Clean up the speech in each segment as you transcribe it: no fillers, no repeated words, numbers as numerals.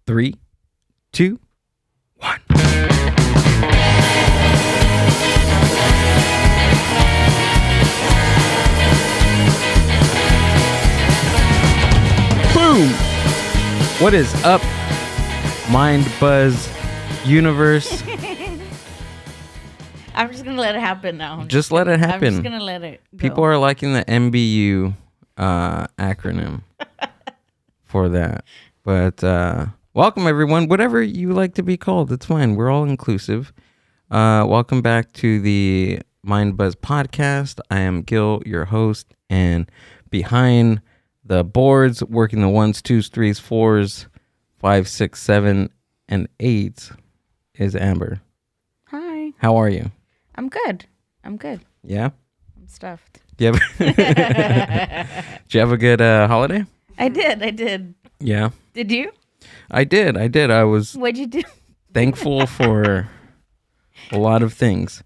3, 2, 1. Boom! What is up, Mind Buzz universe? I'm just going to let it happen now. Just let it happen. I'm just going to let it go. People are liking the MBU acronym for that. But welcome, everyone. Whatever you like to be called, it's fine. We're all inclusive. Welcome back to the Mind Buzz podcast. I am Gil, your host, and behind the boards, working the 1s, 2s, 3s, 4s, 5, 6, 7, and 8s is Amber. Hi. How are you? I'm good. Yeah? I'm stuffed. Do you have a good holiday? I did. Yeah. Did you? I did. I was What'd you do? thankful for a lot of things.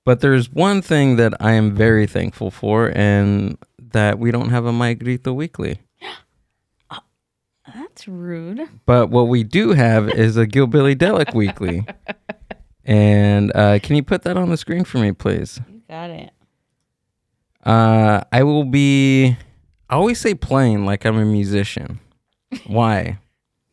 But there's one thing that I am very thankful for, and that we don't have a My Grito Weekly. Oh, that's rude. But what we do have is a Gilbilly Delic Weekly. And can you put that on the screen for me, please? You got it. I always say playing like I'm a musician. Why?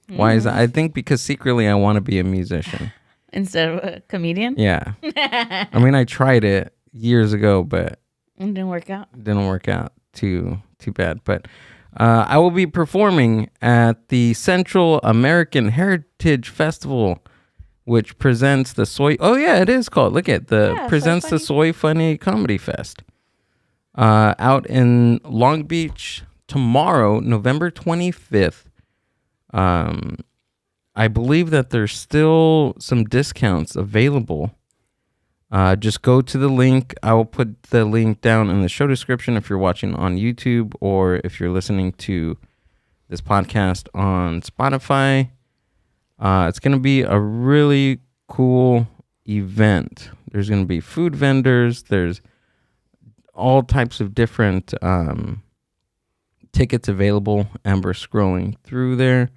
Why is that? I think because secretly I want to be a musician. Instead of a comedian? Yeah. I mean, I tried it years ago, but It didn't work out. didn't work out too bad. But I will be performing at the Central American Heritage Festival, which presents the Soy... Oh, yeah, it is called. Look at presents the Soy Funny Comedy Fest. Out in Long Beach tomorrow, November 25th. I believe that there's still some discounts available. Just go to the link. I will put the link down in the show description if you're watching on YouTube or if you're listening to this podcast on Spotify. It's going to be a really cool event. There's going to be food vendors. There's all types of different tickets available. Amber scrolling through there.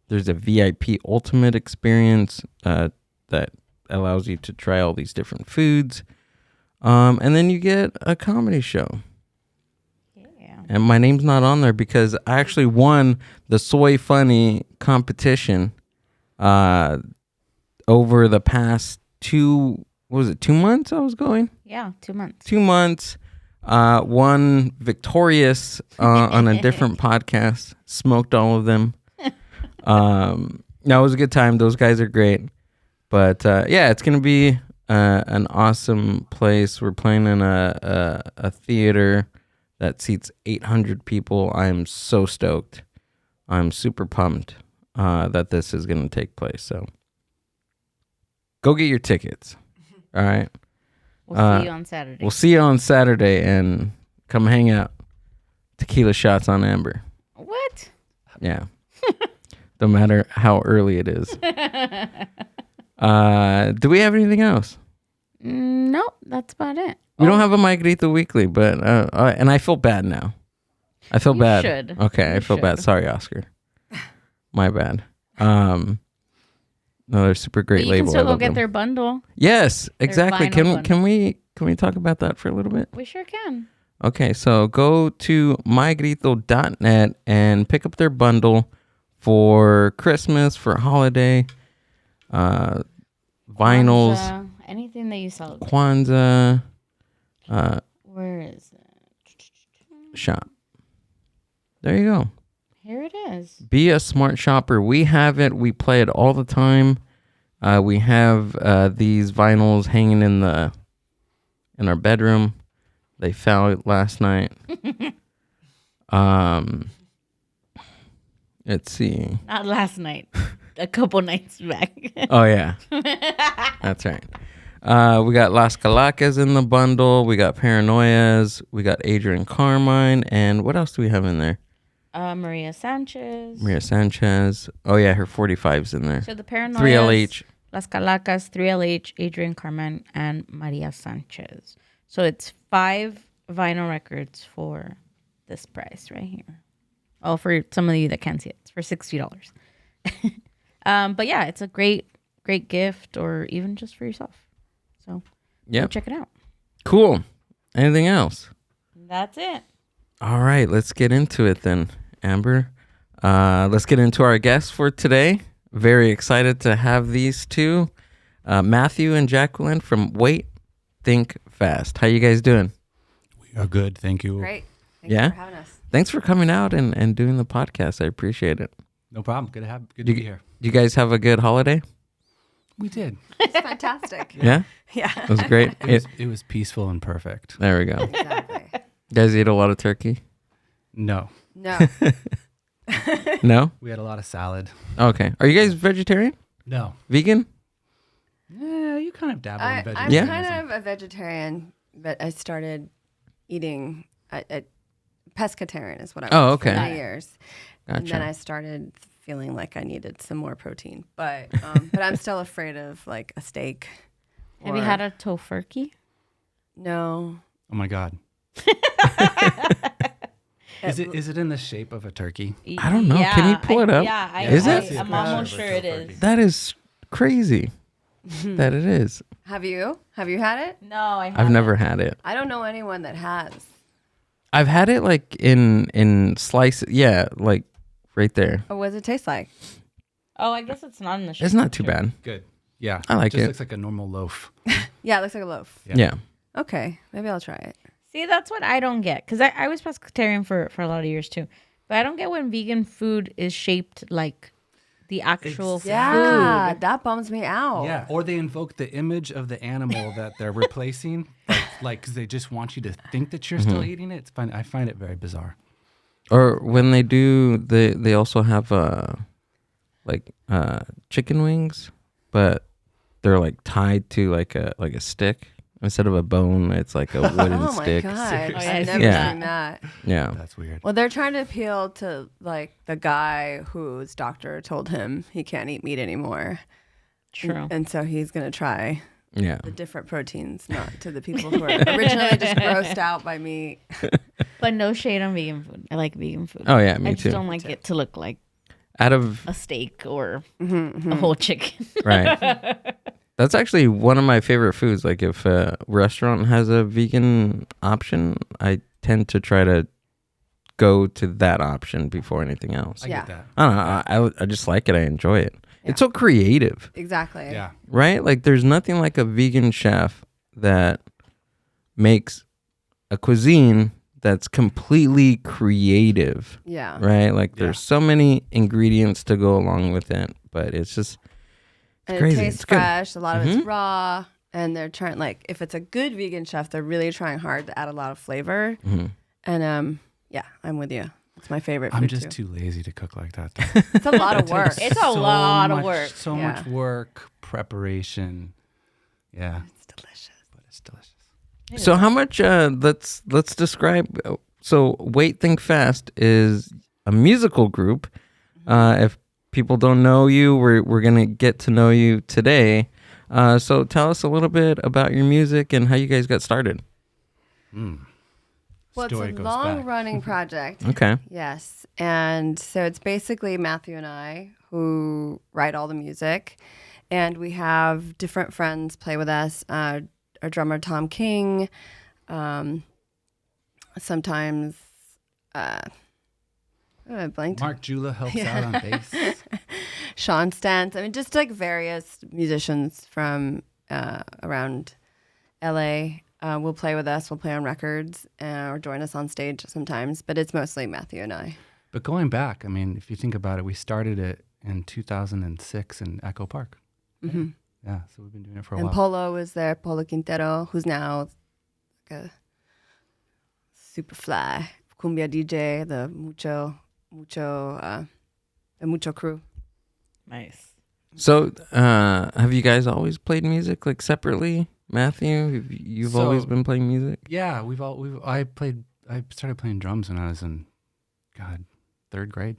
There's a VIP ultimate experience that allows you to try all these different foods. And then you get a comedy show. Yeah. And my name's not on there because I actually won the Soy Funny competition over the past 2 months I was going? Yeah, 2 months. 2 months. Won victorious on a different podcast. Smoked all of them. No, it was a good time. Those guys are great. But yeah, it's gonna be an awesome place. We're playing in a theater that seats 800 people. I'm so stoked. I'm super pumped that this is gonna take place. So go get your tickets. All right. We'll see you on Saturday. We'll see you on Saturday and come hang out. Tequila shots on Amber. What? Yeah. No matter how early it is. Do we have anything else? Nope, that's about it. We don't have a My Grito Weekly, but and I feel bad now. I feel bad. Should. Okay, I feel bad. Sorry, Oscar. My bad. No, they're super great But you label. can still I go love get them. their bundle. Yes, exactly. vinyl Can we talk about that for a little bit? We sure can. Okay, so go to mygrito.net and pick up their bundle for Christmas, for holiday, vinyls, Kwanzaa, anything that you sell. Kwanzaa, Where is it? shop. There you go. Here it is. Be a smart shopper. We have it. We play it all the time. We have these vinyls hanging in our bedroom. They found it last night. Let's see. Not last night. A couple nights back. Oh, yeah. That's right. We got Las Calacas in the bundle. We got Paranoias. We got Adrian Carmine. And what else do we have in there? Maria Sanchez. Oh, yeah. Her 45's in there. So the Paranoias. 3LH. Las Calacas, 3LH, Adrian Carmine, and Maria Sanchez. So it's 5 vinyl records for this price right here. Oh, for some of you that can't see it, it's for $60. But yeah, it's a great gift, or even just for yourself. So Yeah, check it out. Cool. Anything else? That's it. All right, let's get into it then, Amber. Let's get into our guests for today. Very excited to have these two, Mathew and Jacqueline from Wait, Think Fast. How you guys doing? We are good, thank you. Great. Thanks for having us. Thanks for coming out and doing the podcast. I appreciate it. No problem. Good to be here. You guys have a good holiday? We did. It's fantastic. Yeah? Yeah. It was great. It was peaceful and perfect. There we go. Exactly. You guys eat a lot of turkey? No, No. No? we had a lot of salad. Okay. Are you guys vegetarian? No. Vegan? Yeah, you kind of dabble in I'm vegetarianism. kind of a vegetarian, but I started eating pescatarian is what I was Oh, for okay. 3 years. And Gotcha. then I started feeling like I needed some more protein. But I'm still afraid of like a steak. Have you had a tofurkey? No. Oh my God. Is it in the shape of a turkey? I don't know. Can you pull it up? Yeah, Is it? I'm almost sure it is. That is crazy that it is. Have you? Have you had it? No, I haven't. I've never had it. I don't know anyone that has. I've had it like in slices. Yeah, like right there. What does it taste like? Oh, I guess it's not in the shape. It's not too bad. Good. Yeah. I like just it. looks like a normal loaf. Yeah, it looks like a loaf. Yeah. Okay, maybe I'll try it. See, that's what I don't get. Because I was pescatarian for a lot of years too. But I don't get when vegan food is shaped like the actual Yeah, food. that bums me out. Yeah. Or they invoke the image of the animal that they're replacing, like because they just want you to think that you're still eating it. It's fine. I find it very bizarre. Or when they do, they also have chicken wings, but they're like tied to like a stick. Instead of a bone, it's like a wooden Oh my stick. god, Seriously. I've never Yeah. seen that. Yeah. That's weird. Well, they're trying to appeal to like the guy whose doctor told him he can't eat meat anymore. True. And so he's gonna try Yeah. the different proteins, not to the people who are originally just grossed out by meat. But no shade on vegan food. I like vegan food. Oh yeah, me I just too. don't like it to look like Out of a steak or a whole chicken. right. That's actually one of my favorite foods. Like if a restaurant has a vegan option, I tend to try to go to that option before anything else. I Yeah. get that. I don't know. I just like it. I enjoy it. Yeah. It's so creative, Exactly. Yeah. right? Like there's nothing like a vegan chef that makes a cuisine that's completely creative, Yeah. right? Like Yeah. there's so many ingredients to go along with it, but it's just And crazy. it tastes It's good. fresh. A lot of it's raw. And they're trying, like, if it's a good vegan chef, they're really trying hard to add a lot of flavor. And yeah, I'm with you. It's my favorite food I'm just too. too lazy to cook like that. Though. It's a lot of work. It's a lot of much- work. So Yeah. much work, preparation. Yeah, It's delicious. but it's delicious. So how much? Let's describe. So Wait, Think Fast is a musical group. If people don't know you, we're gonna get to know you today. So tell us a little bit about your music and how you guys got started. Well, Story it's a goes back. long-running project. Okay. Yes. And so it's basically Mathew and I who write all the music. And we have different friends play with us. Our drummer, Tom King. Sometimes, I blanked. Mark Jula helps out on bass. Sean Stantz. I mean, just like various musicians from around LA will play with us. We'll play on records or join us on stage sometimes. But it's mostly Mathew and I. But going back, I mean, if you think about it, we started it in 2006 in Echo Park. Mm-hmm. Yeah, so we've been doing it for a And while. Polo was there, Polo Quintero, who's now like a super fly cumbia DJ, the Mucho crew. Nice. So have you guys always played music like separately, Mathew? You've So- always been playing music. Yeah, I started playing drums when I was in, third grade.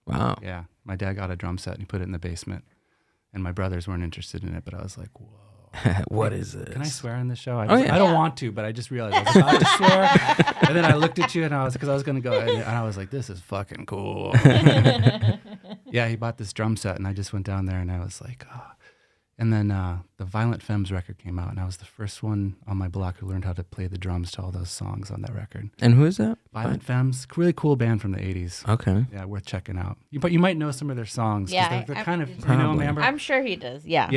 Wow. Yeah, my dad got a drum set and he put it in the basement, and my brothers weren't interested in it. But I was like, whoa. What is this? Can I swear in this show? Oh, yeah. I don't want to, but I just realized I was about to swear. And then I looked at you and because I was going to go, and I was like, this is fucking cool. Yeah, he bought this drum set, and I just went down there, and I was like, oh. And then the Violent Femmes record came out, and I was the first one on my block who learned how to play the drums to all those songs on that record. And who is that? Violent Femmes, really cool band from the 80s. Okay. Yeah, worth checking out. But you might know some of their songs. 'Cause Yeah, they're I kind of, probably. you know, Amber? I'm sure he does. Yeah.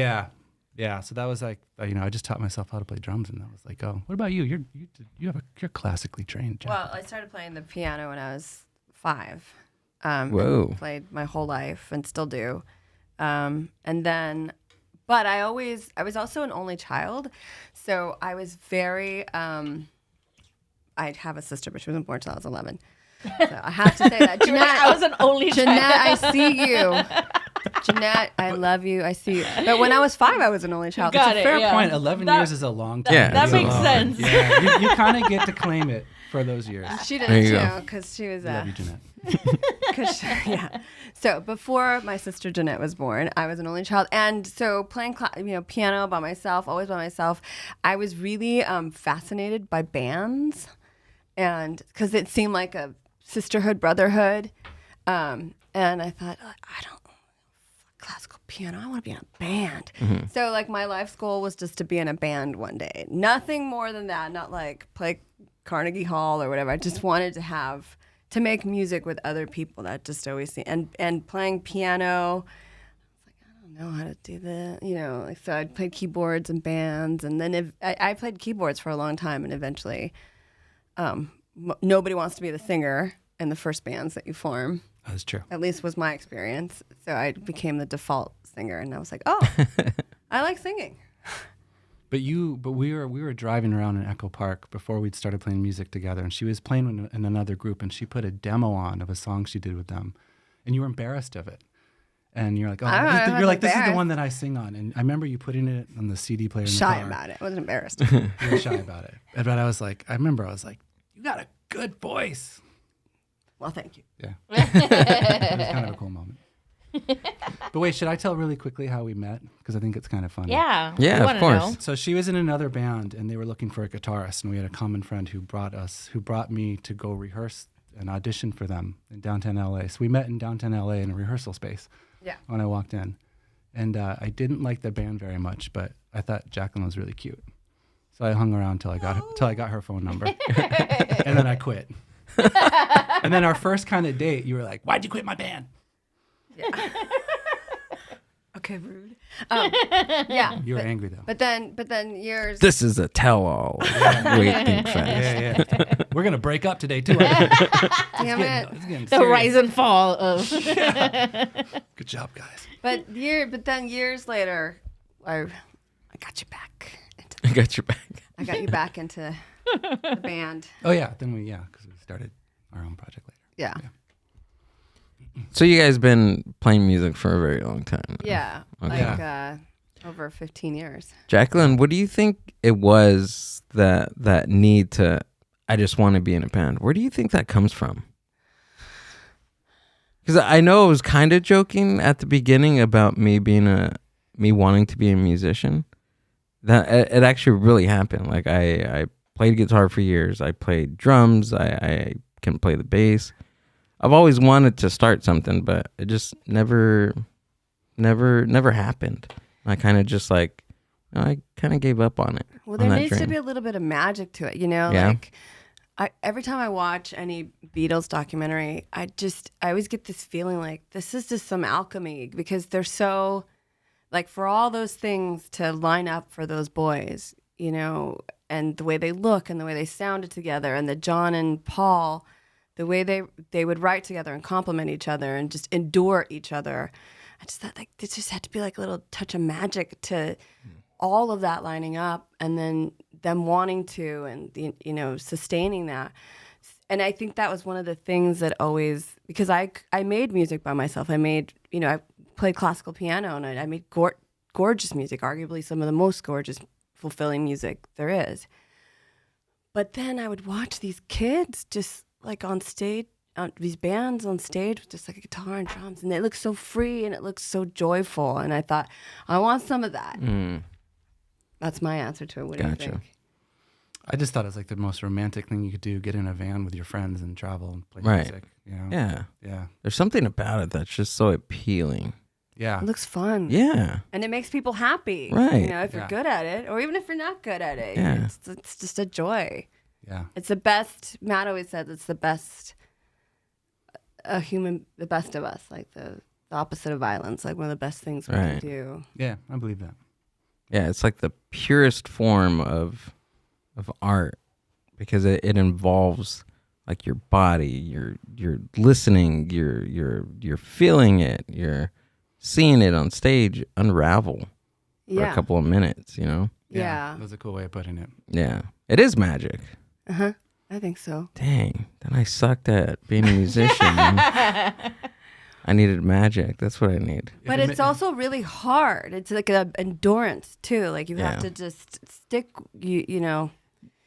Yeah. So that was like, I just taught myself how to play drums, and I was like, oh, what about you? You're classically trained, Jack. Well, I started playing the piano when I was 5. Whoa. Played my whole life and still do. And then, but I was also an only child. So I was very, I have a sister, but she wasn't born until I was 11. So I have to say that. Jeanette, I was an only Jeanette, child. I see you. Jeanette, I love you. I see you. But when I was 5, I was an only child. Got It's a it, fair yeah. point. 11 years is a long time. Yeah, That it's makes a lot. sense. Yeah, you kind of get to claim it for those years. She There did you too, go. because she was Love you, Jeanette. yeah. So before my sister Jeanette was born, I was an only child, and so playing piano by myself, always by myself. I was really fascinated by bands, and because it seemed like a sisterhood, brotherhood, and I thought, I don't classical piano. I want to be in a band. So like my life's goal was just to be in a band one day. Nothing more than that. Not like play Carnegie Hall or whatever. I just wanted to make music with other people. That just always seemed, and playing piano. I was like, I don't know how to do that. So I played keyboards in bands, and then I played keyboards for a long time, and eventually, nobody wants to be the singer in the first bands that you form. That's true. At least was my experience. So I became the default singer, and I was like, oh, I like singing. But we were driving around in Echo Park before we'd started playing music together, and she was playing in another group, and she put a demo on of a song she did with them, and you were embarrassed of it, and you're like, oh, you're like, this is the one that I sing on, and I remember you putting it on the CD player. In Shy the car. about it. I wasn't embarrassed. You were shy about it, but I was like, you got a good voice. Well, thank you. Yeah, it was kind of a cool moment. But wait, should I tell really quickly how we met? Because I think it's kind of funny. Yeah. Yeah, I of wanna course. know. So she was in another band, and they were looking for a guitarist, and we had a common friend who brought me to go rehearse and audition for them in downtown LA. So we met in downtown LA in a rehearsal space. Yeah. When I walked in, and I didn't like the band very much, but I thought Jacqueline was really cute, so I hung around till I got her phone number, and then I quit. And then our first kind of date, you were like, "Why'd you quit my band?" Yeah. Okay, rude. Yeah. You were angry though. But then years. This is a tell-all. Wait, think fast. Yeah. We're gonna break up today too. Damn It's it. getting The serious. rise and fall of. Good job, guys. But then years later, I got you back. I got your back. I got you back into the band. Oh yeah, then because we started our own project later. Yeah. So you guys been playing music for a very long time. Yeah. Okay. Like over 15 years. Jacqueline, what do you think it was that need to, I just want to be in a band? Where do you think that comes from? Because I know I was kind of joking at the beginning about me wanting to be a musician. That it actually really happened. Like I played guitar for years. I played drums. I can play the bass. I've always wanted to start something, but it just never happened. I kind of just I kind of gave up on it. Well, there on that needs to train. be a little bit of magic to it, Yeah. Like, every time I watch any Beatles documentary, I always get this feeling like this is just some alchemy because they're so, like, for all those things to line up for those boys, and the way they look and the way they sounded together, and the John and Paul, the way they would write together and compliment each other and just endure each other. I just thought like this just had to be like a little touch of magic to all of that lining up, and then them wanting to and sustaining that. And I think that was one of the things that always, because I made music by myself. I made I played classical piano, and I made gorgeous music, arguably some of the most gorgeous, fulfilling music there is. But then I would watch these kids just like on stage, these bands on stage with just like a guitar and drums, and they look so free and it looks so joyful. And I thought, I want some of that. That's my answer to it. What do you Gotcha. think? I just thought it was like the most romantic thing you could do: get in a van with your friends and travel and play Right. music. You know? Yeah. Yeah. There's something about it that's just so appealing. Yeah. It looks fun. Yeah. And it makes people happy. Right. You know, if you're Yeah. good at it, or even if you're not good at it, Yeah. it's just a joy. Yeah. It's the best. Matt always says it's the best. The best of us, like the opposite of violence, like one of the best things we can Right. do. Yeah. I believe that. Yeah, it's like the purest form of art because it involves like your body, you're listening, you're feeling it, you're seeing it on stage unravel for a couple of minutes, you know? Yeah. That's a cool way of putting it. Yeah. It is magic. Uh-huh. I think so. Dang, then I sucked at being a musician. I needed magic. That's what I need. But it's also really hard. It's like an endurance too. Like you have to just stick. You know.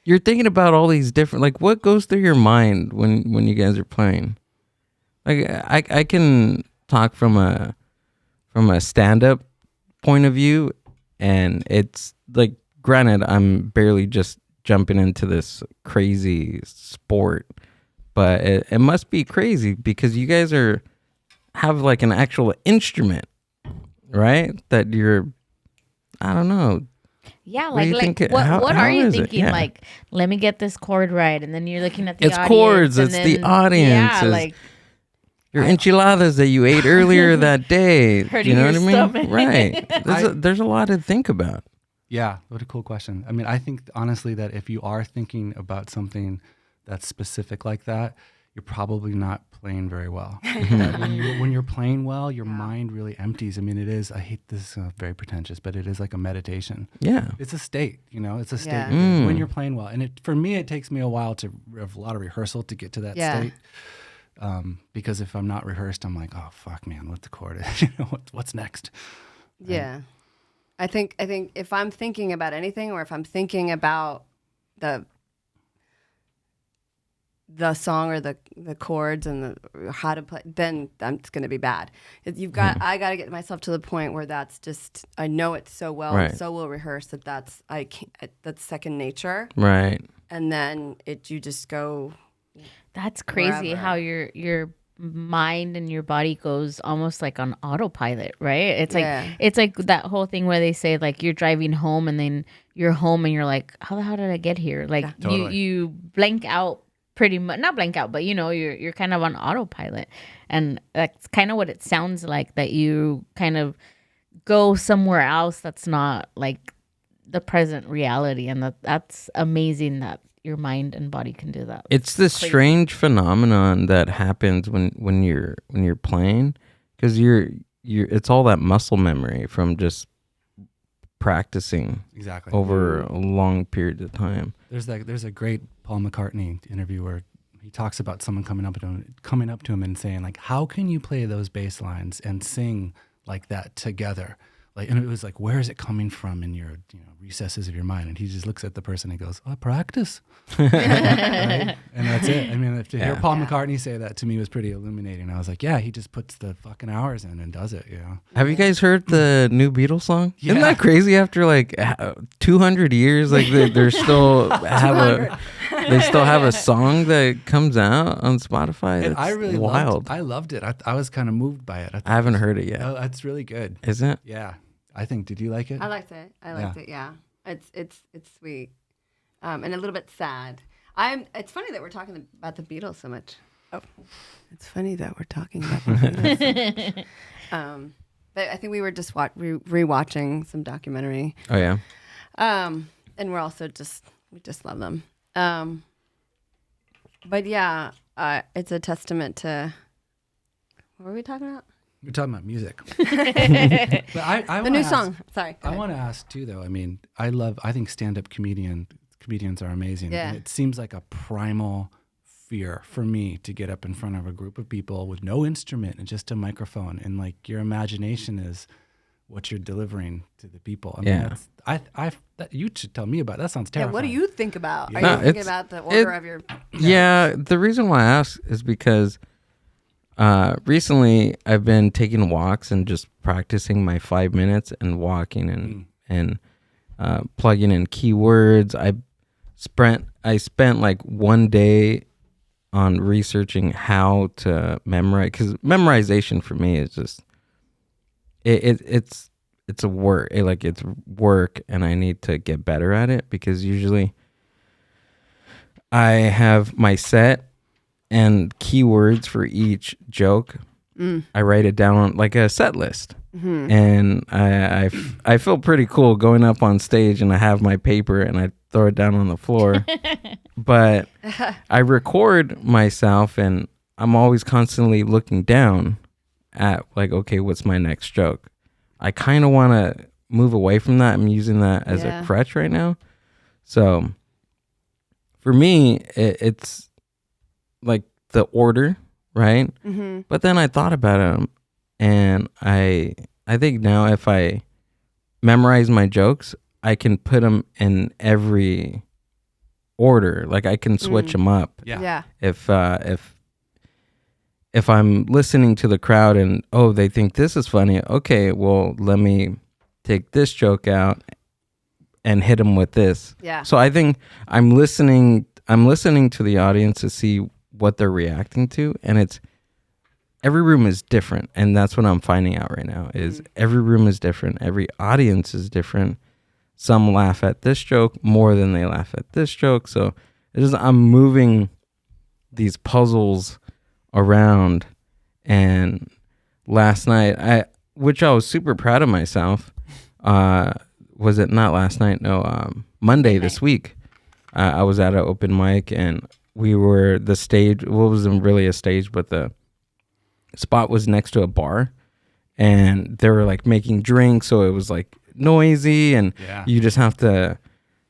You're thinking about all these different, like, what goes through your mind when you guys are playing? Like, I can talk from a stand-up point of view, and it's like, granted, I'm barely just jumping into this crazy sport, but it must be crazy because you guys have like an actual instrument, right? That you're, I don't know. Yeah, What do you think what how are you is it? thinking? Yeah. Like, let me get this chord right, and then you're looking at the It's audience. chords, and it's then, the audience, Yeah, it's like your enchiladas that you ate earlier that day. Hurting You know your what I mean? stomach. Right. There's a lot to think about. Yeah, what a cool question. I mean, I think honestly that if you are thinking about something that's specific like that, you're probably not playing very well. That when you're playing well, your mind really empties. I mean, it is, I hate this, very pretentious, but it is like a meditation. Yeah. It's a state, you know, it's a state Yeah. when you're playing well. And for me, it takes me a while to have a lot of rehearsal to get to that state. Because if I'm not rehearsed, I'm like, oh, fuck, man, what's the chord? You know, what's next? Yeah. I think if I'm thinking about anything, or if I'm thinking about the song or the chords and how to play, then it's going to be bad. I got to get myself to the point where that's just, I know it so well, Right. and so well rehearsed that's second nature. Right. And then you just go. that's crazy Wherever. how your mind and your body goes almost like on autopilot, right? It's like that whole thing where they say like you're driving home and then you're home and you're like, how the hell did I get here? Like Totally. you blank out pretty much, not blank out, but you know, you're kind of on autopilot, and that's kind of what it sounds like, that you kind of go somewhere else that's not like the present reality, and that's amazing that your mind and body can do that. It's this Crazy. strange phenomenon that happens when you're playing, because you're it's all that muscle memory from just practicing Exactly. over a long period of time. There's a great Paul McCartney interview where he talks about someone coming up to him and saying like, how can you play those bass lines and sing like that together? Like, and it was like, where is it coming from in your recesses of your mind? And he just looks at the person and goes, I practice. Right? And that's it. I mean, to hear Paul McCartney say that to me was pretty illuminating. I was like, yeah, he just puts the fucking hours in and does it, you know? Have you guys heard the new Beatles song? Isn't Yeah. that crazy? After like 200 years, like they're still they still have a song that comes out on Spotify. And It's I really wild. loved it. I was kind of moved by it. I haven't heard it yet. Oh, it's really good. Is it? Yeah. I think, did you like it? I liked it. Yeah. It's sweet, and a little bit sad. It's funny that we're talking about the Beatles so much. Oh, it's funny that we're talking about the Beatles. But I think we were just rewatching some documentary. Oh yeah. And we're also we just love them. But yeah, it's a testament to, what were we talking about? We're talking about music. But I The wanna new ask- song. Sorry. I want to ask too, though. I mean, I think stand-up comedians are amazing. Yeah. And it seems like a primal fear for me to get up in front of a group of people with no instrument and just a microphone, and like your imagination is what you're delivering to the people. I mean, Yeah. you should tell me about that. Sounds Yeah, terrifying. what do you think about? Yeah. Are No, you thinking it's- about the order of your... Yeah, the reason why I ask is because recently I've been taking walks and just practicing my 5 minutes and walking and plugging in keywords. I spent like one day on researching how to memorize, because memorization for me is just it's a work. It's work, and I need to get better at it, because usually I have my set and keywords for each joke. I write it down on like a set list. And I feel pretty cool going up on stage, and I have my paper and I throw it down on the floor. But I record myself, and I'm always constantly looking down at like, okay, what's my next joke? I kind of want to move away from that. I'm using that as a crutch right now. So for me, it's like the order, right? But then I thought about it, and I think now if I memorize my jokes, I can put them in every order. Like I can switch them up. Yeah. If I'm listening to the crowd and they think this is funny, okay, well let me take this joke out and hit them with this. Yeah. So I think I'm listening to the audience to see what they're reacting to, and every room is different, and that's what I'm finding out right now is every room is different, every audience is different. Some laugh at this joke more than they laugh at this joke. So I'm moving these puzzles around. And last night, which I was super proud of myself, was it not last night? No, Monday this week. I was at an open mic, and we were the stage. Well, it wasn't really a stage, but the spot was next to a bar, and they were like making drinks, so it was like noisy, and you just have to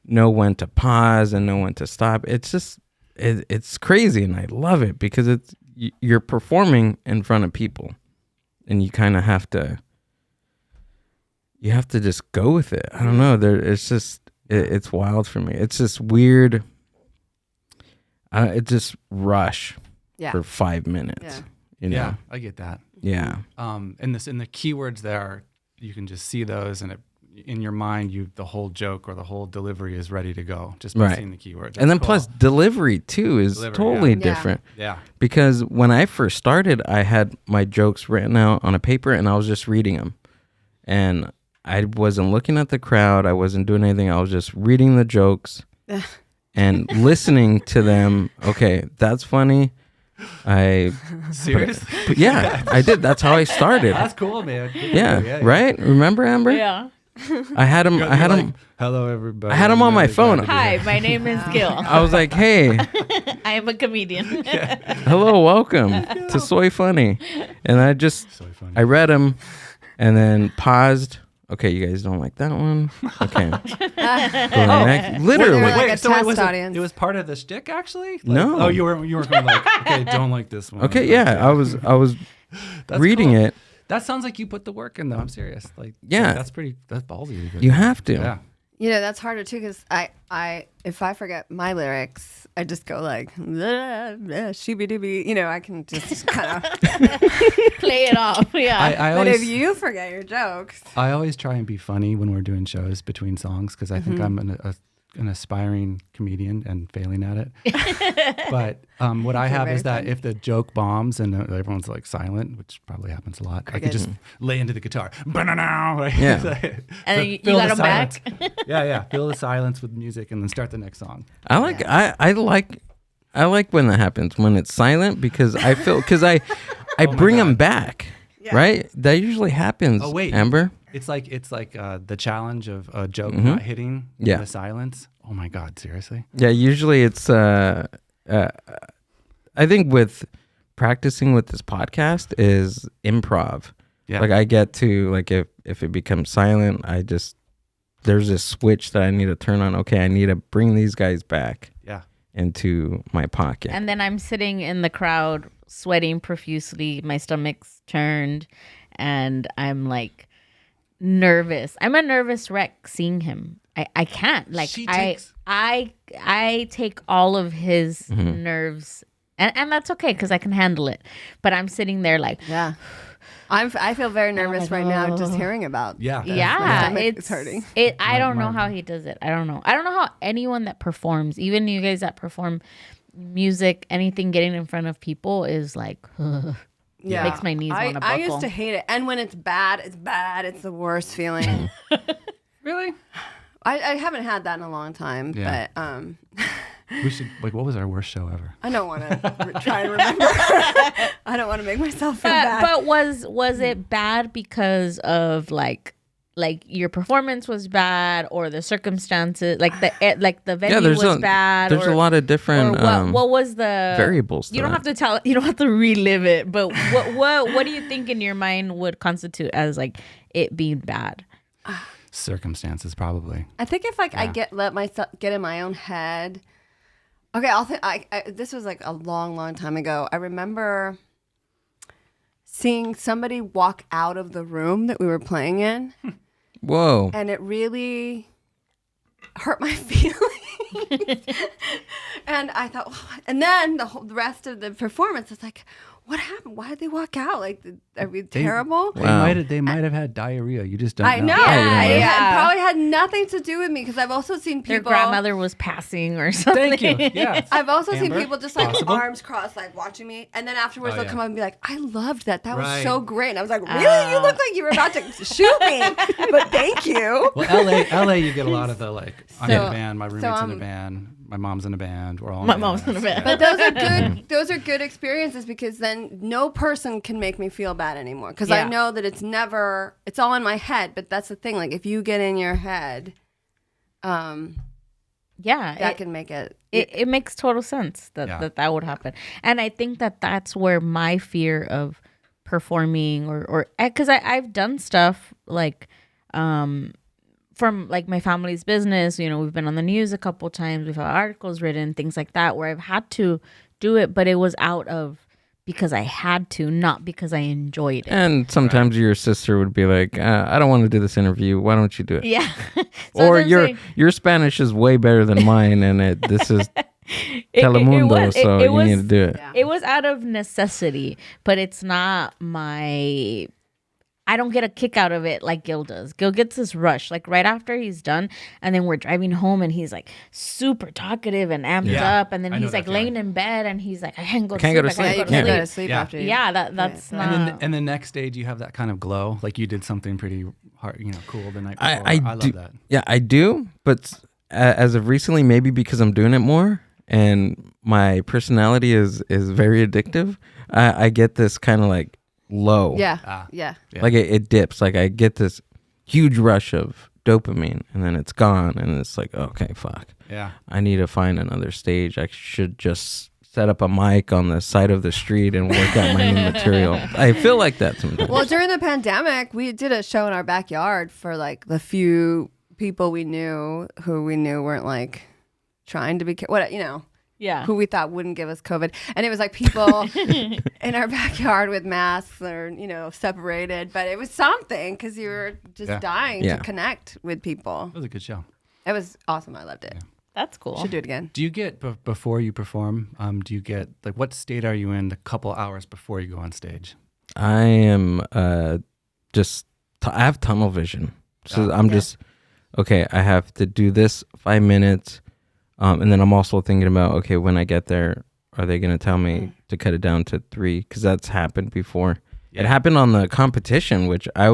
know when to pause and know when to stop. It's just it's crazy, and I love it because you're performing in front of people, and you kind of have to just go with it. I don't know, it's just it's wild for me. It's just weird. It just rush for 5 minutes. You know? Yeah, I get that. Yeah. And the keywords there, you can just see those, and in your mind, the whole joke or the whole delivery is ready to go just by seeing the keywords. And then plus delivery too is totally different. Yeah. Because when I first started, I had my jokes written out on a paper, and I was just reading them, and I wasn't looking at the crowd. I wasn't doing anything. I was just reading the jokes and listening to them. Okay, that's funny. Seriously? Yeah, I did. That's how I started. That's cool, man. Yeah, right? Remember, Amber? Yeah. I had him. Hello, everybody. I had him on my phone. Hi, my name is Gil. I was like, hey. I am a comedian. Hello, welcome to Soy Funny. And I read them and then paused. Okay, you guys don't like that one. Okay. Literally. It was part of the shtick, actually? No. Oh, you were going like, okay, don't like this one. Okay, yeah. I was reading cool. it. That sounds like you put the work in, though. I'm serious. That's ballsy. You have to. Yeah. That's harder too, because I if I forget my lyrics, I just go like shooby-dooby. I can just kind of play it off. Yeah. But if you forget your jokes, I always try and be funny when we're doing shows between songs, because I think I'm an aspiring comedian and failing at it. But what I have is that if the joke bombs and everyone's like silent, which probably happens a lot, I could just lay into the guitar. Right? Yeah. And then you got them back. Yeah. Fill the silence with music and then start the next song. I like when that happens, when it's silent, because I feel, because I bring them back, right? That usually happens. Oh, wait. Amber? It's like the challenge of a joke not hitting in the silence. Oh my God, seriously? Yeah, usually it's I think with practicing with this podcast is improv. Yeah. Like I get to, like, if it becomes silent, there's this switch that I need to turn on. Okay, I need to bring these guys back into my pocket. And then I'm sitting in the crowd sweating profusely, my stomach's turned, and I'm like nervous. I'm a nervous wreck seeing him. I can't. Like I take all of his nerves, and that's okay because I can handle it. But I'm sitting there like I feel very nervous right now just hearing about. It's hurting. I don't know how he does it. I don't know how anyone that performs, even you guys that perform music, anything getting in front of people is like, Yeah. makes my knees want to buckle. I used to hate it. And when it's bad, it's bad. It's the worst feeling. Really? I haven't had that in a long time, Yeah. but We should, like, what was our worst show ever? I don't want to try and remember. I don't want to make myself feel bad. But was it bad because of like your performance was bad, or the circumstances, like the venue was bad? There's a lot of different what was the variables. You don't have to tell. You don't have to relive it. But what do you think in your mind would constitute as like it being bad? Circumstances, probably. I think if like I let myself get in my own head. Okay, this was like a long time ago. I remember seeing somebody walk out of the room that we were playing in. Whoa. And it really hurt my feelings. And I thought, oh. And then the rest of the performance was like, what happened? Why did they walk out? Like, are we terrible? They might have had diarrhea. You just don't know. I know. It probably had nothing to do with me because I've also seen people. Their grandmother was passing or something. Thank you. Yeah. I've also seen Amber? people just like Possible? arms crossed, like watching me. And then afterwards they'll yeah. come up and be like, I loved that. That was Right. so great. And I was like, really? You look like you were about to shoot me. But thank you. Well, LA, you get a lot of the like, I'm in So- a band, my roommate's in a band, my mom's in a band, we're all My mom's in a band. But those are good. Those are good experiences because then no person can make me feel bad anymore. Because I Yeah. know that it's all in my head. But that's the thing. Like if you get in your head, Yeah, that can make it. it makes total sense that would happen. And I think that's where my fear of performing or because I've done stuff like from like my family's business, you know, we've been on the news a couple times, we've had articles written, things like that, where I've had to do it, but it was out of because I had to, not because I enjoyed it. And sometimes your sister would be like, I don't want to do this interview. Why don't you do it? Yeah. Or your Spanish is way better than mine, and this is Telemundo, so you need to do it. Yeah. It was out of necessity, but it's not my. I don't get a kick out of it like Gil does. Gil gets this rush, like right after he's done, and then we're driving home, and he's like super talkative and amped up, and then I know he's like that laying feeling. in bed, and he's like, I can't go to Can't sleep. go to I sleep. can't You go can't to go sleep. to sleep Yeah. after. Yeah, that's Right. not. And the next stage you have that kind of glow, like you did something pretty hard, cool the night before. I love do, that. Yeah, I do. But as of recently, maybe because I'm doing it more and my personality is very addictive, I get this kind of like low. Yeah. Yeah. Like it dips. Like I get this huge rush of dopamine and then it's gone. And it's like, okay, fuck. Yeah. I need to find another stage. I should just set up a mic on the side of the street and work out my new material. I feel like that sometimes. Well, during the pandemic, we did a show in our backyard for like the few people we knew who we knew weren't like trying to be, Yeah. who we thought wouldn't give us COVID. And it was like people in our backyard with masks or, separated. But it was something because you were just dying Yeah. to connect with people. That was a good show. It was awesome. I loved it. That's cool. Should do it again. Do you get, before you perform, do you get, like, what state are you in a couple hours before you go on stage? I am I have tunnel vision. So I'm just, okay, I have to do this 5 minutes. And then I'm also thinking about, okay, when I get there, are they going to tell me to cut it down to 3? Because that's happened before. It happened on the competition, which I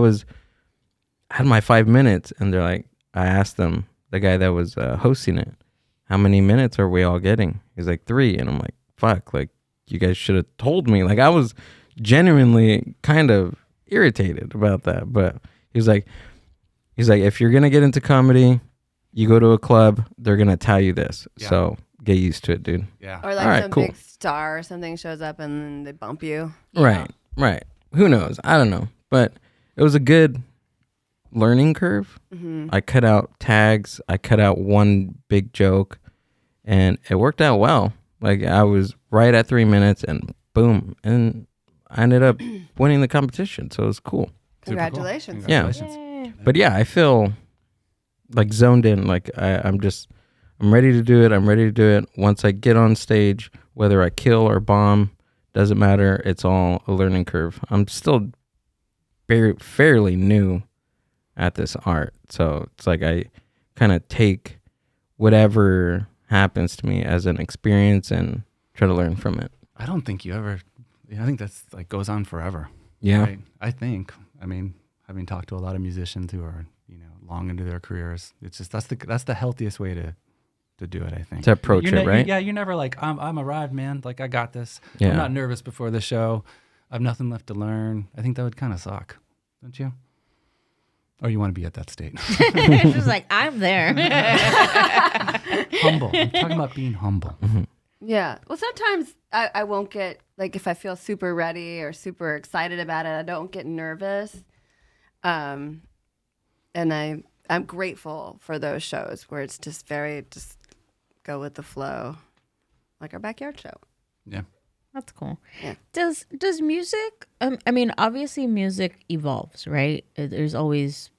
had my 5 minutes, and they're like, I asked them, the guy that was hosting it, how many minutes are we all getting? He's like 3. And I'm like, fuck, like, you guys should have told me. Like, I was genuinely kind of irritated about that. But he's like, if you're going to get into comedy, you go to a club, they're going to tell you this. Yeah. So get used to it, dude. Yeah. Or like All right, some cool. big star or something shows up and then they bump you. Right. Who knows? I don't know. But it was a good learning curve. Mm-hmm. I cut out tags. I cut out one big joke. And it worked out well. Like, I was right at 3 minutes and boom. And I ended up winning the competition. So it was cool. Super cool. Congratulations. Congratulations. Yay. But yeah, I feel like zoned in. Like I'm ready to do it. I'm ready to do it. Once I get on stage, whether I kill or bomb, doesn't matter. It's all a learning curve. I'm still fairly new at this art. So it's like I kind of take whatever happens to me as an experience and try to learn from it. I don't think you ever. I think that's like goes on forever. Yeah. Right? I think. I mean, having talked to a lot of musicians who are long into their careers, it's just that's the healthiest way to do it. I think To approach it, right? You're never like I'm arrived, man. Like I got this. Yeah. I'm not nervous before the show. I have nothing left to learn. I think that would kind of suck, don't you? Or you want to be at that state? It's just like, I'm there. Humble. I'm talking about being humble. Mm-hmm. Yeah. Well, sometimes I won't get, like, if I feel super ready or super excited about it, I don't get nervous. And I'm grateful for those shows where it's just just go with the flow, like our backyard show. Yeah. That's cool. Yeah. Does music? I mean, obviously, music evolves, right? It's always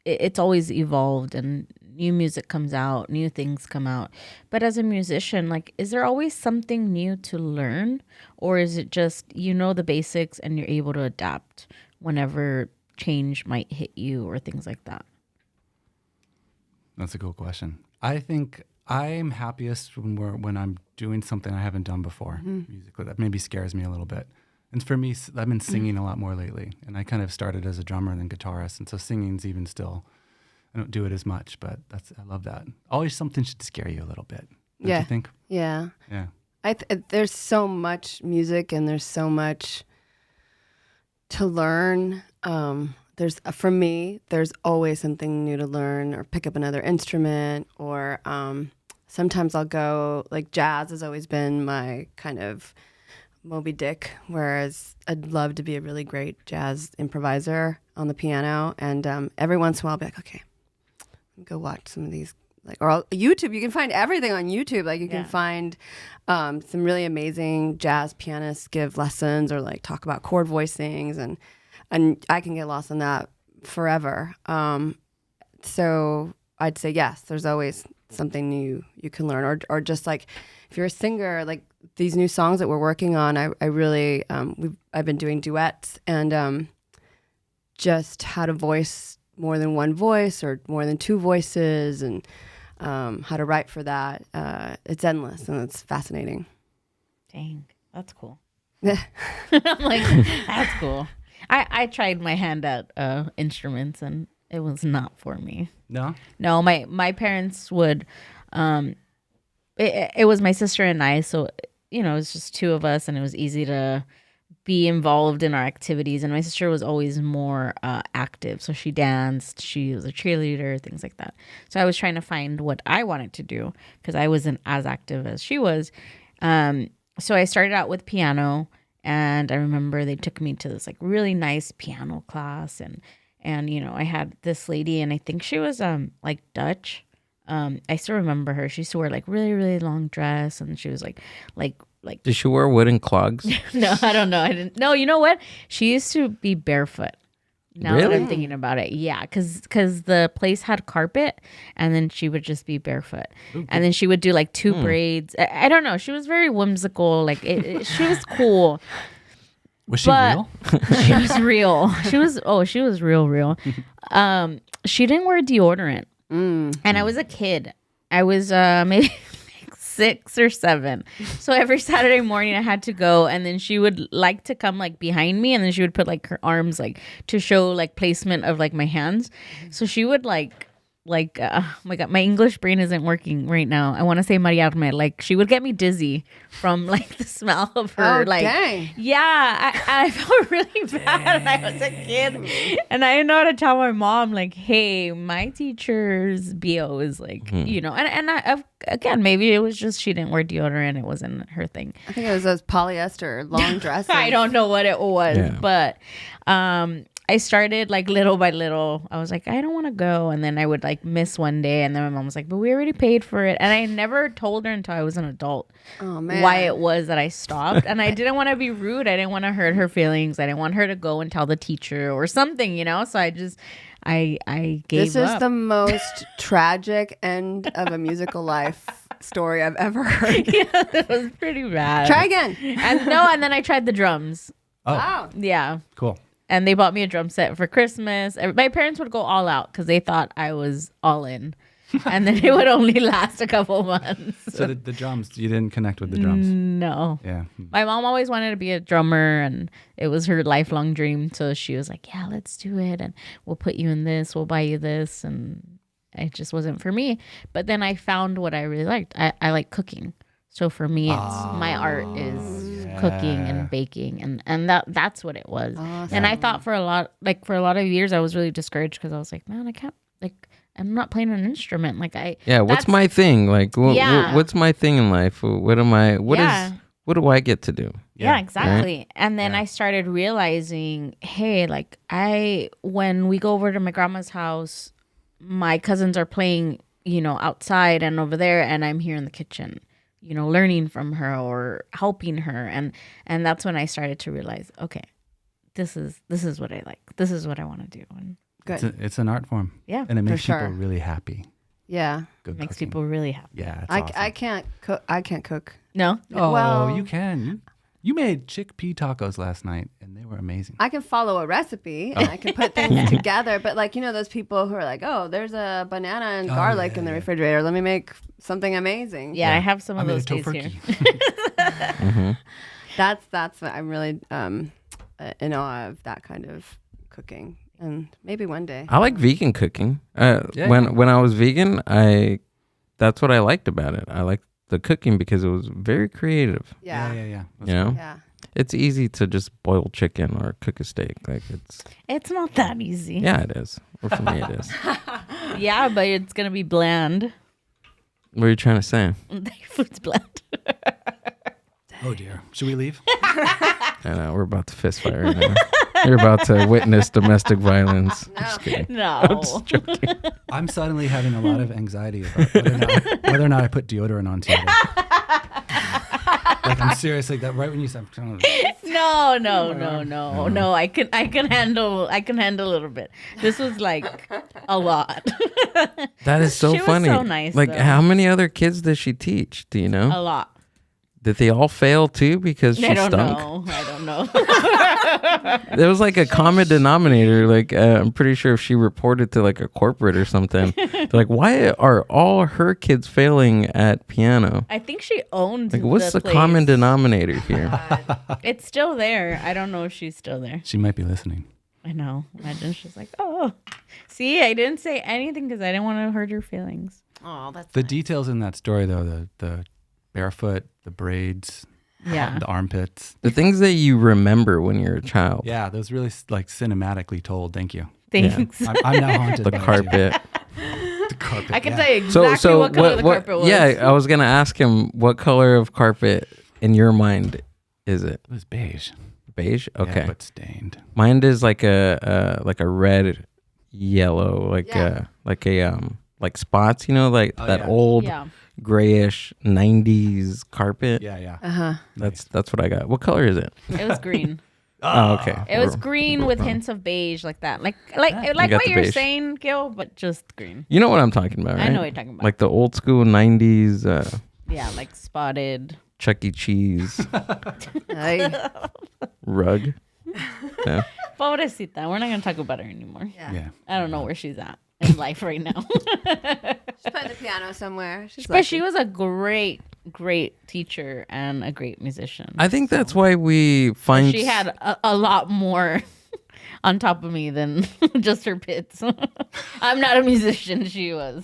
evolved, and new music comes out, new things come out. But as a musician, like, is there always something new to learn, or is it just the basics and you're able to adapt whenever change might hit you or things like that? That's a cool question. I think I'm happiest when I'm doing something I haven't done before musically. That maybe scares me a little bit. And for me, I've been singing a lot more lately. And I kind of started as a drummer and then guitarist. And so singing's even still, I don't do it as much, but I love that. Always something should scare you a little bit. Don't you think? Yeah. Yeah. There's so much music and there's so much to learn. For me, there's always something new to learn or pick up another instrument, or sometimes I'll go, like, jazz has always been my kind of Moby Dick, whereas I'd love to be a really great jazz improviser on the piano. And every once in a while I'll be like, okay, go watch some of these, like, or YouTube. You can find everything on YouTube. Like, you can find some really amazing jazz pianists give lessons or, like, talk about chord voicings, and I can get lost in that forever. So I'd say yes, there's always something new you can learn, or just, like, if you're a singer, like these new songs that we're working on, I really I've been doing duets, and just how to voice more than one voice or more than two voices, and how to write for that. It's endless and it's fascinating. Dang, that's cool. I'm like, that's cool. I tried my hand at instruments and it was not for me. No? No, my parents would, it was my sister and I, so, it was just two of us and it was easy to be involved in our activities. And my sister was always more active. So she danced, she was a cheerleader, things like that. So I was trying to find what I wanted to do because I wasn't as active as she was. So I started out with piano. And I remember they took me to this, like, really nice piano class, and I had this lady, and I think she was like Dutch. I still remember her. She used to wear, like, really, really long dress, and she was like. Did she wear wooden clogs? No, I don't know. I didn't. No, you know what? She used to be barefoot. Now that I'm thinking about it, yeah, because the place had carpet, and then she would just be barefoot, and then she would do, like, two braids. I don't know. She was very whimsical. Like, she was cool. Was she real? She was real. She was real. She didn't wear deodorant, and I was a kid. I was maybe 6 or 7. So every Saturday morning I had to go, and then she would like to come, like, behind me, and then she would put, like, her arms, like, to show, like, placement of, like, my hands. So she would, oh my God, my English brain isn't working right now. I want to say mariarme. Like, she would get me dizzy from, like, the smell of her. Oh, like, dang. Yeah, I felt really bad when I was a kid. And I didn't know how to tell my mom, like, hey, my teacher's BO is, like, again, maybe it was just she didn't wear deodorant. It wasn't her thing. I think it was those polyester long dresses. I don't know what it was, but I started, like, little by little. I was like, I don't want to go. And then I would, like, miss one day. And then my mom was like, but we already paid for it. And I never told her until I was an adult why it was that I stopped. And I didn't want to be rude. I didn't want to hurt her feelings. I didn't want her to go and tell the teacher or something, So I just, I gave up. This is the most tragic end of a musical life story I've ever heard. Yeah, it was pretty bad. Try again. And then I tried the drums. Oh, Wow. Yeah. cool. And they bought me a drum set for Christmas. My parents would go all out because they thought I was all in. and then it would only last a couple months. So the drums, you didn't connect with the drums. No. Yeah. My mom always wanted to be a drummer, and it was her lifelong dream. So she was like, yeah, let's do it. And we'll put you in this. We'll buy you this. And it just wasn't for me. But then I found what I really liked. I like cooking. So for me, it's my art is cooking and baking. And that's what it was. Awesome. And I thought for a lot of years, I was really discouraged because I was like, man, I can't, like, I'm not playing an instrument. Like what's my thing? Like, Yeah. what's my thing in life? What do I get to do? Yeah, exactly. Right? And then I started realizing, hey, like when we go over to my grandma's house, my cousins are playing, outside and over there, and I'm here in the kitchen, learning from her or helping her. And that's when I started to realize, okay, this is what I like. This is what I want to do. And Good. It's an art form. Yeah, and it makes for people sure. really happy. Yeah. Good makes cooking. people really happy. Yeah, it's awesome. I can't cook. I can't cook. No? Oh, Well- you can. You made chickpea tacos last night, and they were amazing. I can follow a recipe and I can put things together. But like, those people who are like, oh, there's a banana and garlic in the refrigerator. Let me make something amazing. Yeah, I have some I of made a those days here. tofurkey. That's what I'm really in awe of, that kind of cooking. And maybe one day. I like vegan cooking. Yeah. When I was vegan, that's what I liked about it. I liked the cooking because it was very creative. Yeah. Yeah. Yeah. It's easy to just boil chicken or cook a steak. Like It's not that easy. yeah, it is. Or for me, it is. Yeah, but it's going to be bland. What are you trying to say? Your food's bland. Oh dear. Should we leave? I know we're about to fist fight right now. You're about to witness domestic violence. I'm just kidding. No. I'm just joking. I'm suddenly having a lot of anxiety about whether or not I put deodorant on today. Like I'm serious, like that. Right when you said, No. I can handle a little bit. This was like a lot. That is so She was funny. so nice, Like, though. how many other kids does she teach? Do you know? A lot. Did they all fail too because she I don't stunk? know. I don't know. There was like a common denominator. Like, I'm pretty sure if she reported to like a corporate or something, they're like, why are all her kids failing at piano? I think she owned. Like, what's the place. common denominator here? It's still there. I don't know if she's still there. she might be listening. I know. Imagine she's like, oh, see, I didn't say anything because I didn't want to hurt her feelings. Oh, that's The details in that story, though, the barefoot, the braids, Yeah. the armpits. The things that you remember when you're a child. Yeah, those really like cinematically told. Thank you. Thanks. I'm now haunted The by it, too. carpet. The carpet. I can yeah. tell you exactly what color the carpet was. Yeah, I was gonna ask him what color of carpet in your mind is it? It was beige. Beige. Okay, Yeah, but stained. mine is like a red, yellow, like Yeah. like spots. Like Oh, that yeah. old Yeah. grayish '90s carpet. Yeah. That's what I got. What color is it? It was green. Oh, okay. It was green with hints of beige, like that. Like got what the you're beige. saying, Gil, but just green. You know what I'm talking about, right? I know what you're talking about. Like the old school '90s Yeah, like spotted. Chuck E. Cheese Ay. rug. No? Pobrecita. We're not gonna talk about her anymore. Yeah. I don't know where she's at in life right now. She's playing the piano somewhere. But she was a great teacher and a great musician. I think that's why we find She had a lot more on top of me than just her pits. I'm not a musician. She was.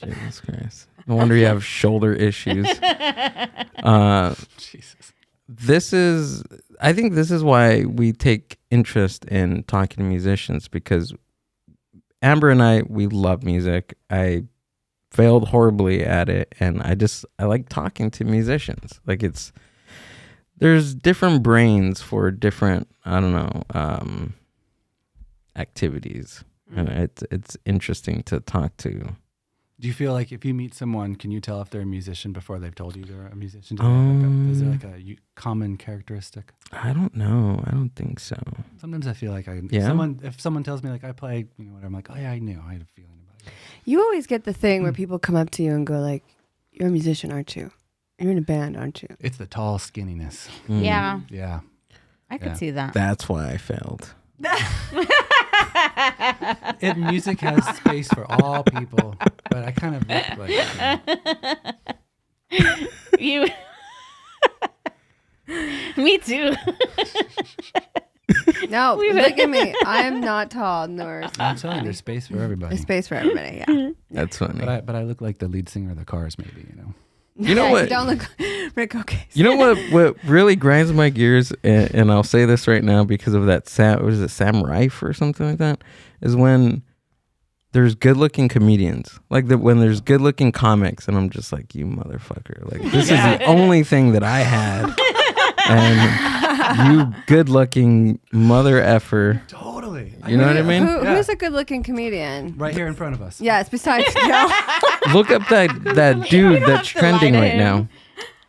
Jesus Christ. No wonder you have shoulder issues. Jesus. I think this is why we take interest in talking to musicians, because Amber and I, we love music. I failed horribly at it, and I like talking to musicians. Like, there's different brains for different, I don't know, activities. And it's interesting to talk to. Do you feel like if you meet someone, can you tell if they're a musician before they've told you they're a musician? Is there like a common characteristic? I don't know. I don't think so. Sometimes I feel like Yeah? if someone tells me like I play, whatever, I'm like, oh yeah, I knew. I had a feeling about it. You always get the thing where people come up to you and go like, "You're a musician, aren't you? You're in a band, aren't you?" It's the tall skinniness. Yeah, Yeah. I could Yeah. see that. That's why I failed. Music has space for all people, but I kind of look like You. Me too. No, look at me. I am not tall, nor I'm telling you, there's space for everybody. there's space for everybody. Yeah. That's funny. But I look like the lead singer of the Cars, maybe, you know. You know what? Don't look, Rick. Okay. You know what really grinds my gears, and I'll say this right now because of that Sam Rife or something like that, is when there's good-looking comedians. Like when there's good-looking comics, and I'm just like, you motherfucker. Like, this is the only thing that I had. And you good-looking mother effer. Totally. You know what I mean? Who's a good-looking comedian? Right here in front of us. Yes, besides Gil. Look up that dude that's have to lie trending to right him.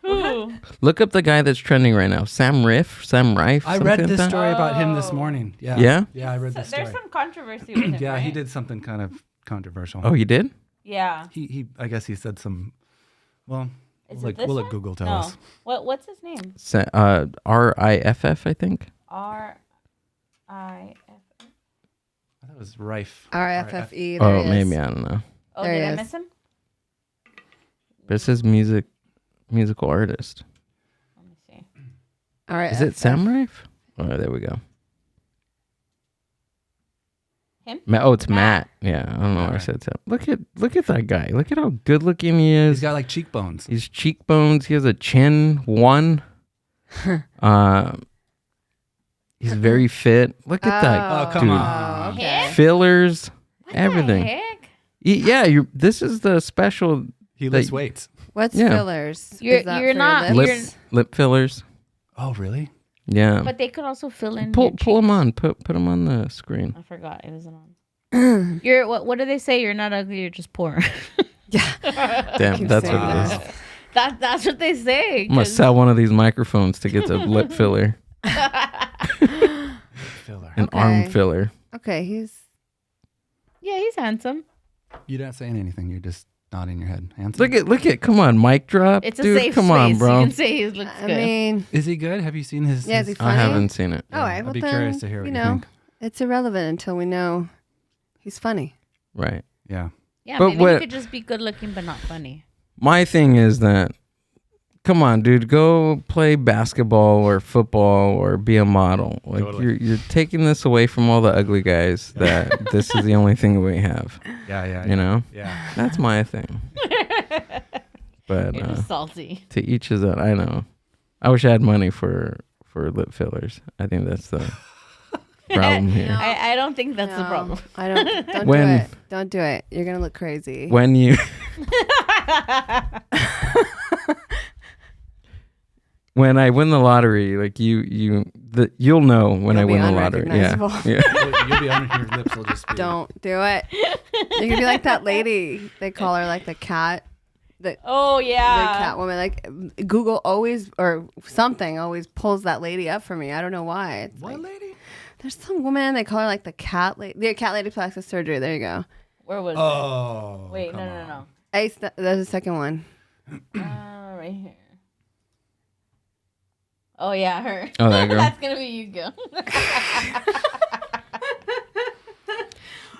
now. Ooh. Look up the guy that's trending right now. Sam Rife. I read something this like that? story about him this morning. Yeah. Yeah? Yeah, I read this story. There's some controversy with him. Yeah, he right? did something kind of controversial. Oh, he did? Yeah. He I guess he said some, well, Is we'll it this let one? Google tell No. us. What's his name? Riff, I think. R-I-F. I thought it was Rife. RFFE. Oh, maybe, I don't know. Oh, There did he I is. miss him? But it says musical artist. Let me see. All right. Is it Sam Rife? Oh, there we go. Him? It's Matt. Yeah, I don't know why I said Sam. Look at that guy. Look at how good looking he is. He's got like cheekbones. His cheekbones. He has a chin. He's very fit. Look at that. Oh, come dude. on. Him? Fillers, What everything. the heck? Yeah, this is the special He lifts weights. What's Yeah. fillers? You're- Is that you're for not- your lip lips? lip fillers. Oh, really? Yeah. But they could also fill in. Pull your them cheeks. on. Put them on the screen. I forgot it wasn't on. You're what do they say? You're not ugly. You're just poor. Damn, Keep that's saying what it is. That's what they say. I'm gonna 'cause- sell one of these microphones to get the lip filler, Filler. an arm Okay. filler. Okay, he's Yeah, he's handsome. You're not saying anything. You're just nodding your head. Handsome. Look at. Come on, mic drop. It's a dude. safe Come space. on, bro. You can say he looks I good. mean, Is he good? Have you seen his? yeah, is he his- funny? I haven't seen it. All right, I'd well be then, curious to hear what you you know, think. it's irrelevant until we know he's funny. Right. Yeah. Yeah, But maybe what- he could just be good looking but not funny. My thing is that, come on, dude, go play basketball or football or be a model. Like Totally. you're taking this away from all the ugly guys. That this is the only thing we have. Yeah. You know, Yeah. that's my thing. But You're just salty. to each his own. I know. I wish I had money for lip fillers. I think that's the problem here. I don't think that's the No, problem. I don't When- do it. Don't do it. You're gonna look crazy. When you when I win the lottery, like you'll know when I You'll be win the lottery. Yeah. unrecognizable. Yeah. You'll be on your lips will just be. Don't do it. You're gonna be like that lady. They call her like the cat. Oh The yeah. cat woman. Like Google always or something always pulls that lady up for me. I don't know why. It's What like, lady? there's some woman. They call her like the cat lady. The cat lady plastic surgery. There you go. Where was Oh. it? Wait, come no. on. There's a second one. Right here. Oh yeah, her. Oh, that girl. That's gonna be you, Gil.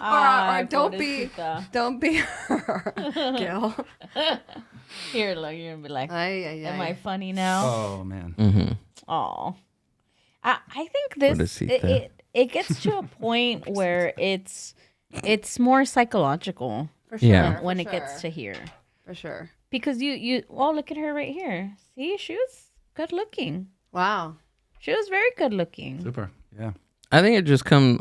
Or don't be her, Gil. Here, look, you're gonna be like, Ay. am I funny now? Oh man. Mm-hmm. Oh, I think What this is he it gets to a point where it's more psychological For sure. Yeah. when for it gets sure, to here, for sure. because you look at her right here. See, she was good looking. Wow. She was very good looking. Super. Yeah. I think it just comes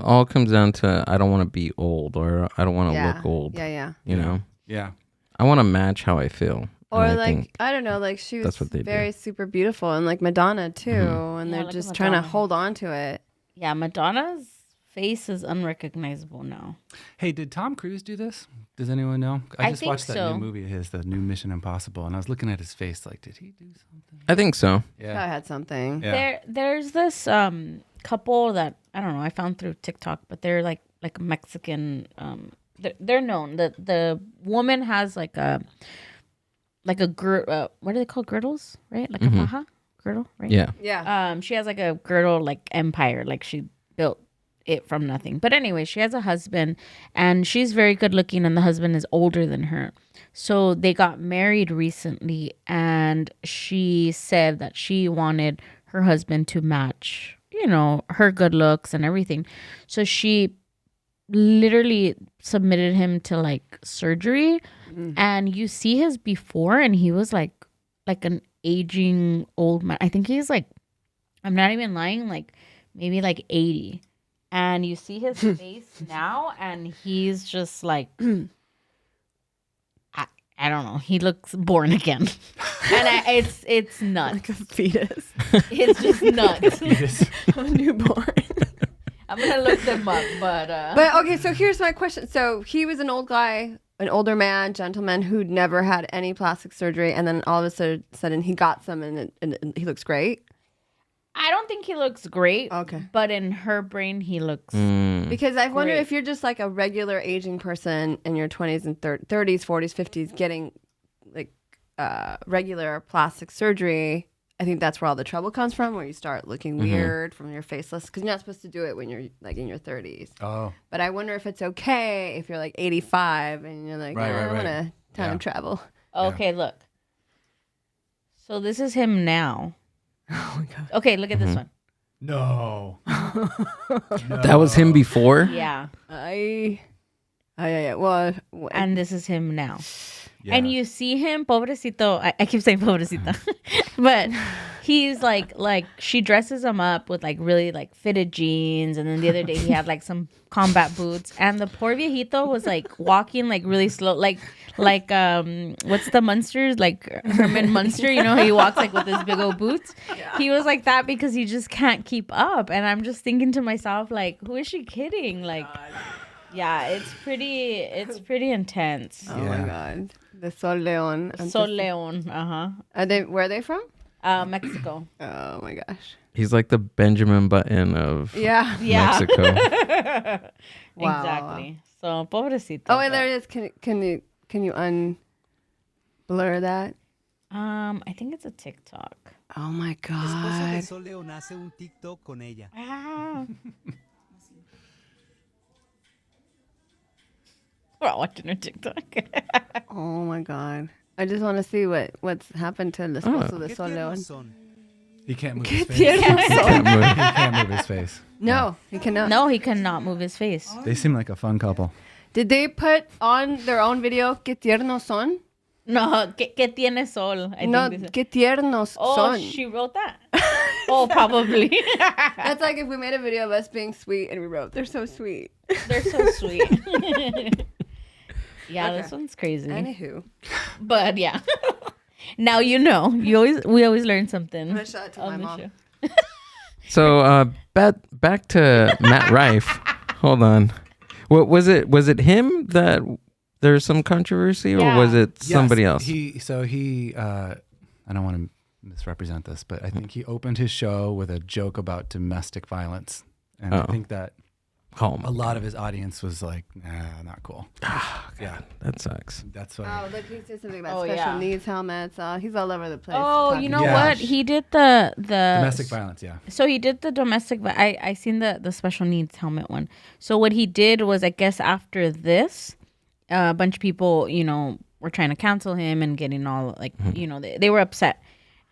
down to I don't want to be old or I don't want to Yeah. look old. Yeah. You know, Yeah. I want to match how I feel. Or And I like think- I don't know, like she was that's what they do. very super beautiful, and like Madonna too, and Yeah, they're look at just trying to Madonna. hold on to it. Yeah, Madonna's face is unrecognizable now. Hey, did Tom Cruise do this? Does anyone know? I just think watched that so. new movie of his, the new Mission Impossible, and I was looking at his face like, did he do something? I think so. I Yeah. had something. Yeah. There's this couple that I don't know, I found through TikTok, but they're like Mexican. They're known. The woman has like a what are they called, girdles, right? Like a faja girdle, right? Yeah. Yeah. She has like a girdle like empire, like she built it from nothing. But anyway, she has a husband, and she's very good looking, and the husband is older than her. So they got married recently, and she said that she wanted her husband to match, her good looks and everything. So she literally submitted him to like surgery, and you see his before, and he was like an aging old man. I think he's like, I'm not even lying, like maybe like 80. And you see his face now, and he's just like, I don't know. He looks born again, and it's nuts. Like a fetus. It's just nuts. A newborn. I'm gonna look them up, but okay, so here's my question. So he was an old guy, an older man, gentleman who'd never had any plastic surgery, and then all of a sudden he got some, and he looks great. I don't think he looks great. Okay. But in her brain, he looks Because I wonder great. if you're just like a regular aging person in your 20s and 30s, 40s, 50s getting like regular plastic surgery. I think that's where all the trouble comes from, where you start looking weird from your faceless, because you're not supposed to do it when you're like in your 30s. Oh. But I wonder if it's okay if you're like 85 and you're like, I want to time travel. Okay. Look. So this is him now. Oh my God. Okay, look at this one. No. That was him before? Yeah. Yeah. Well, And this is him now. Yeah. And you see him, pobrecito. I keep saying pobrecita, but he's like she dresses him up with like really like fitted jeans, and then the other day he had like some combat boots, and the poor viejito was like walking like really slow, like what's the Munsters, like Herman Munster, he walks like with his big old boots. Yeah. He was like that because he just can't keep up, and I'm just thinking to myself like, who is she kidding? Like, yeah, it's pretty intense. Oh my God. The Sol Leon. Sol Leon, Where are they from? Mexico. Oh my gosh. He's like the Benjamin Button of Mexico. Wow. Exactly. So, pobrecito. Oh, and there it is. Can you unblur that? I think it's a TikTok. Oh my God. Esposo de Sol León hace un TikTok con ella. We're all watching her TikTok. Oh my God. I just want to see what's happened to El Esposo de ¿Qué Sol León. tiernos son? He can't move his face. Tiernos son. He can't move his face. No, he cannot. No, he cannot move his face. They seem like a fun couple. Did they put on their own video, "Qué tiernos son"? No, ¿qué tiene sol? I No, think this is- "Qué tiernos Oh, son." she wrote that? Oh, probably. That's like if we made a video of us being sweet and we wrote, "They're so sweet." They're so sweet. Yeah, Okay. this one's crazy. Anywho. But yeah. Now you know. We always learn something. I'm gonna show it to my on the mom. show. So back to Matt Rife. Hold on. What was it? Was it him that there's some controversy, or Yeah. was it somebody else? He I don't want to misrepresent this, but I think he opened his show with a joke about domestic violence. And I think that a lot of his audience was like, nah, not cool. Yeah, that sucks. That's why. Oh, look, he said something about Oh, special yeah. needs helmets. He's all over the place. Oh, talking you know Yeah. what? He did the Domestic violence, yeah. So he did the domestic. I seen the special needs helmet one. So what he did was, I guess after this, a bunch of people, were trying to cancel him and getting all like, they were upset.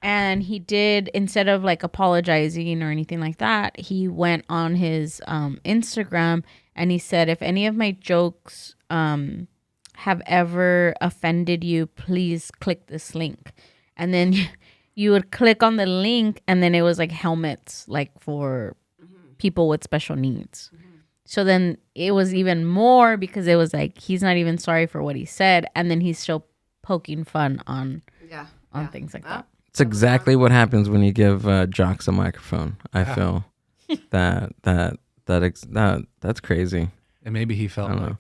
And he did, instead of like apologizing or anything like that, he went on his Instagram and he said, if any of my jokes have ever offended you, please click this link. And then you would click on the link, and then it was like helmets, like for people with special needs. So then it was even more, because it was like, he's not even sorry for what he said. And then he's still poking fun on things like that. It's exactly what happens when you give jocks a microphone. I feel that's crazy. And maybe he felt like...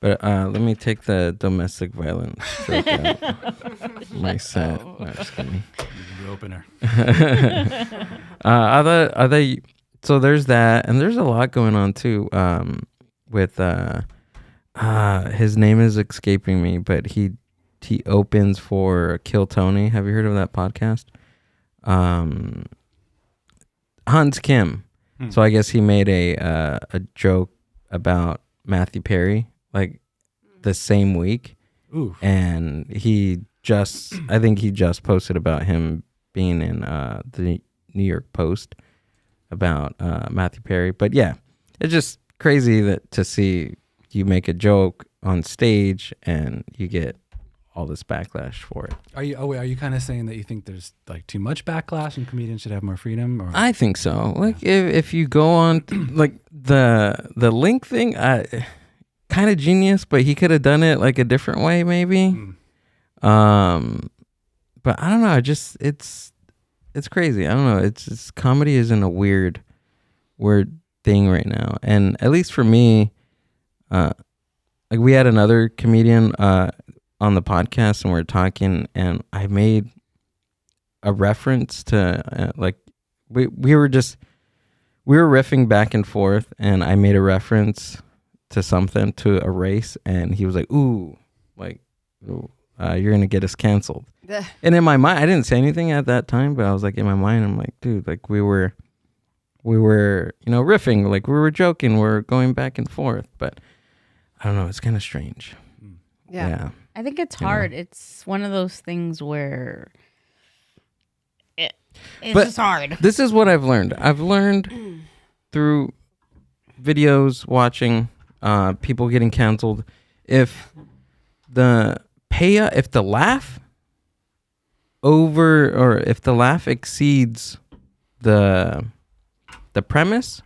But let me take the domestic violence joke out. My set. No, just kidding. the opener. So there's that, and there's a lot going on too. With his name is escaping me, but he opens for Kill Tony. Have you heard of that podcast? Hans Kim. So I guess he made a joke about Matthew Perry like the same week. Ooh. And I think he just posted about him being in the New York Post about Matthew Perry. But yeah, it's just crazy to see you make a joke on stage and you get all this backlash for it. Are you kind of saying that you think there's like too much backlash and comedians should have more freedom? Or I think so. Like if you go on like the link thing, kind of genius, but he could have done it like a different way maybe. But I don't know. It's crazy. I don't know. It's comedy is in a weird thing right now, and at least for me, like we had another comedian on the podcast, and we were talking, and I made a reference to like we were riffing back and forth, and I made a reference to something, to a race, and he was like, "Ooh, like, you're gonna get us canceled." And in my mind, I didn't say anything at that time, but I was like, in my mind, I'm like, dude, like we were, riffing, like we were joking, we're going back and forth, but I don't know, it's kind of strange. Yeah. I think it's hard. It's one of those things where it's just hard. This is what I've learned. I've learned through videos, watching people getting canceled, if the laugh exceeds the premise,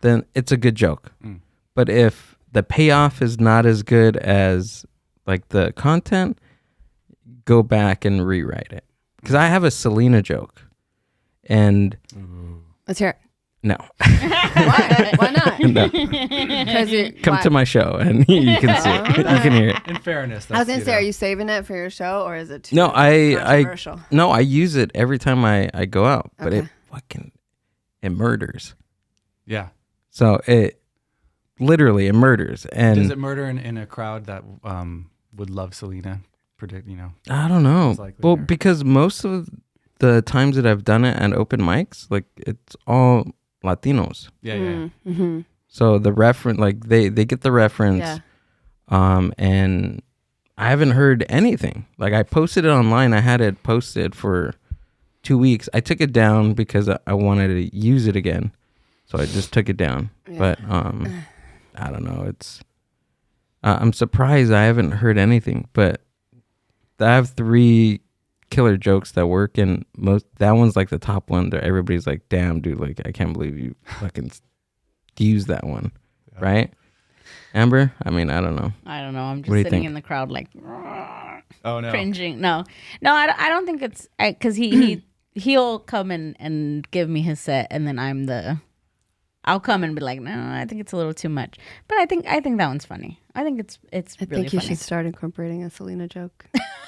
then it's a good joke. But if the payoff is not as good as like the content, go back and rewrite it. Because I have a Selena joke, and Let's hear it. no. Why? Why not? No. Come to my show and you can see it. You can hear it. in fairness, I was gonna say, are you saving it for your show, or is it too No, controversial? I use it every time I go out, but Okay. it murders. Yeah. So it literally murders. And Does it murder in a crowd that would love Selena? I don't know. Most likely Well, there. because most of the times that I've done it at open mics, like it's all Latinos. Yeah. Mm-hmm. So the reference, like they get the reference. Yeah. And I haven't heard anything. Like I posted it online. I had it posted for 2 weeks. I took it down because I wanted to use it again. So I just took it down. Yeah. But I don't know. It's I'm surprised I haven't heard anything. But I have 3 killer jokes that work, and that one's like the top one that everybody's like, damn, dude, like I can't believe you fucking used that one. Yeah. Right? Amber? I mean, I don't know. I'm just What do you sitting think? in the crowd like Oh no. cringing. No, I don't think it's because he'll come and give me his set, and then I'll come and be like, no, I think it's a little too much. But I think that one's funny. I think it's I really think you funny. should start incorporating a Selena joke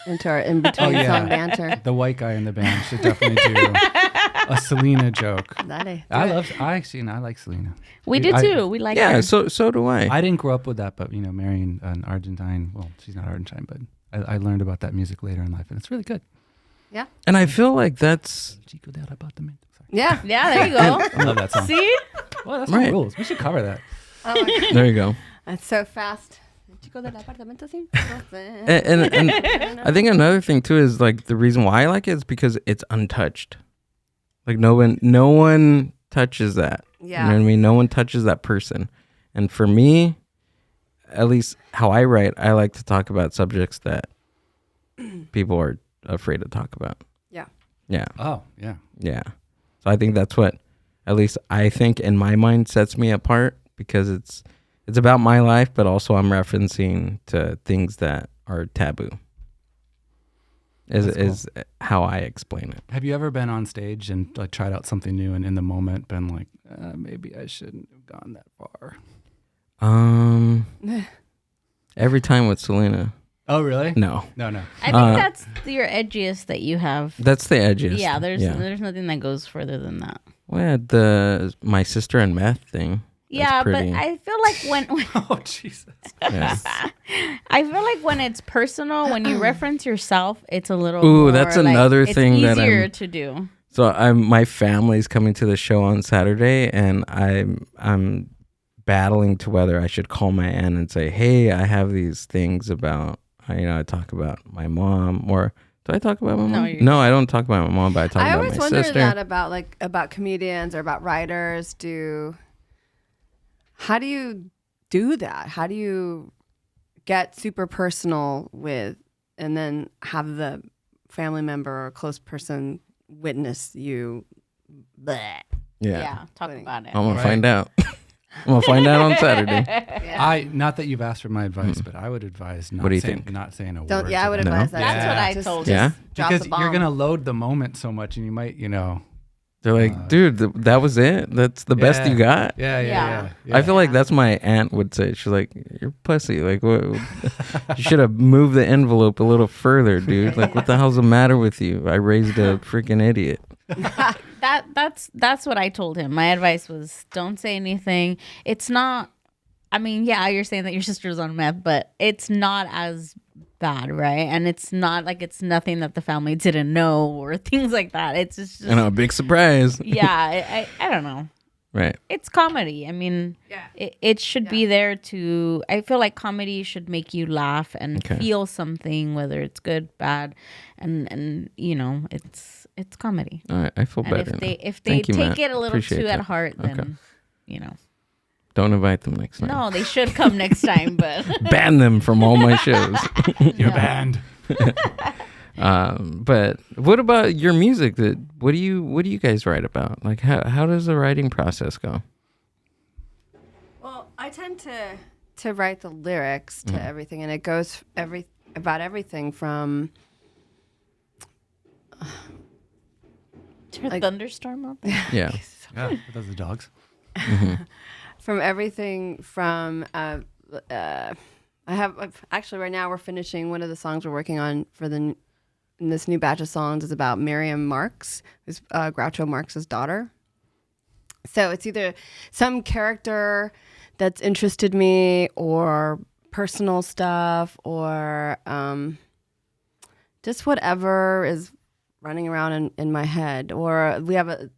into our in between song banter. The white guy in the band should definitely do a Selena joke. Dale, I like Selena. We do too. We like Yeah, her. so do I. I didn't grow up with that, but marrying an Argentine. Well, she's not Argentine, but I learned about that music later in life, and it's really good. And I feel like that's Chico de apartamento. Sorry. Yeah. Yeah, there you go. I love that song. See? Well, that's Right. the rules. We should cover that. Oh my God. there you go. That's so fast. Chico del apartamento sin. And I think another thing too is like the reason why I like it is because it's untouched. Like no one touches that. Yeah. You know what I mean? No one touches that person. And for me, at least how I write, I like to talk about subjects that people are afraid to talk about. Yeah. Yeah. Oh, yeah. Yeah. So I think that's what, at least I think in my mind, sets me apart, because it's about my life, but also I'm referencing to things that are taboo. Is how I explain it. Have you ever been on stage and like tried out something new and in the moment been like, maybe I shouldn't have gone that far? Every time with Selena. Oh, really? No. No. I think that's your edgiest that you have. That's the edgiest. Yeah, there's nothing that goes further than that. Well, yeah, the my sister and meth thing. Yeah, but pretty- I feel like when Oh, Jesus. Yeah. I feel like when it's personal, when you reference yourself, it's a little Ooh, more, that's like, another thing it's that easier I'm- to do. So my family's coming to the show on Saturday, and I'm battling to whether I should call my aunt and say, "Hey, I have these things about I talk about my mom," or do I talk about my mom? No, I don't talk about my mom, but I talk I about always my wonder sister. that about comedians or about writers. How do you do that? How do you get super personal with, and then have the family member or close person witness you? Bleh. Yeah. Talk about it. I'm gonna find out. I'm gonna find out on Saturday. Yeah. Not that you've asked for my advice, but I would advise not What do you saying think? not saying a Don't. word. Yeah, I to would them. advise that. That's too. what I Just- told just Yeah? drop Because the bomb. you're gonna load the moment so much, and you might, They're like, dude, that was it. That's the best you got. Yeah. I feel like that's my aunt would say. She's like, "You're pussy. Like, what? You should have moved the envelope a little further, dude. Like, what the hell's the matter with you? I raised a freaking idiot." That's what I told him. My advice was don't say anything. It's not. I mean, yeah, you're saying that your sister's on meth, but it's not as bad, right? And it's not like it's nothing that the family didn't know or things like that. It's just I know, a big surprise. yeah. I don't know. Right. It's comedy. I mean, it should be there to. I feel like comedy should make you laugh and feel something, whether it's good, bad, and it's comedy. All right. I feel And better. if they Thank you, take Matt. it a little Appreciate too at that. heart, then Okay. Don't invite them next time. no, they should come next time. But Ban them from all my shows. You're banned. But what about your music? What do you guys write about? Like, how does the writing process go? Well, I tend to write the lyrics to everything, and it goes about everything from is there a thunderstorm out there? Yeah. Yeah, those are the dogs. from everything from I have actually right now we're finishing one of the songs we're working on for in this new batch of songs is about Miriam Marx, who's Groucho Marx's daughter. So it's either some character that's interested me or personal stuff or just whatever is running around in my head. Or we have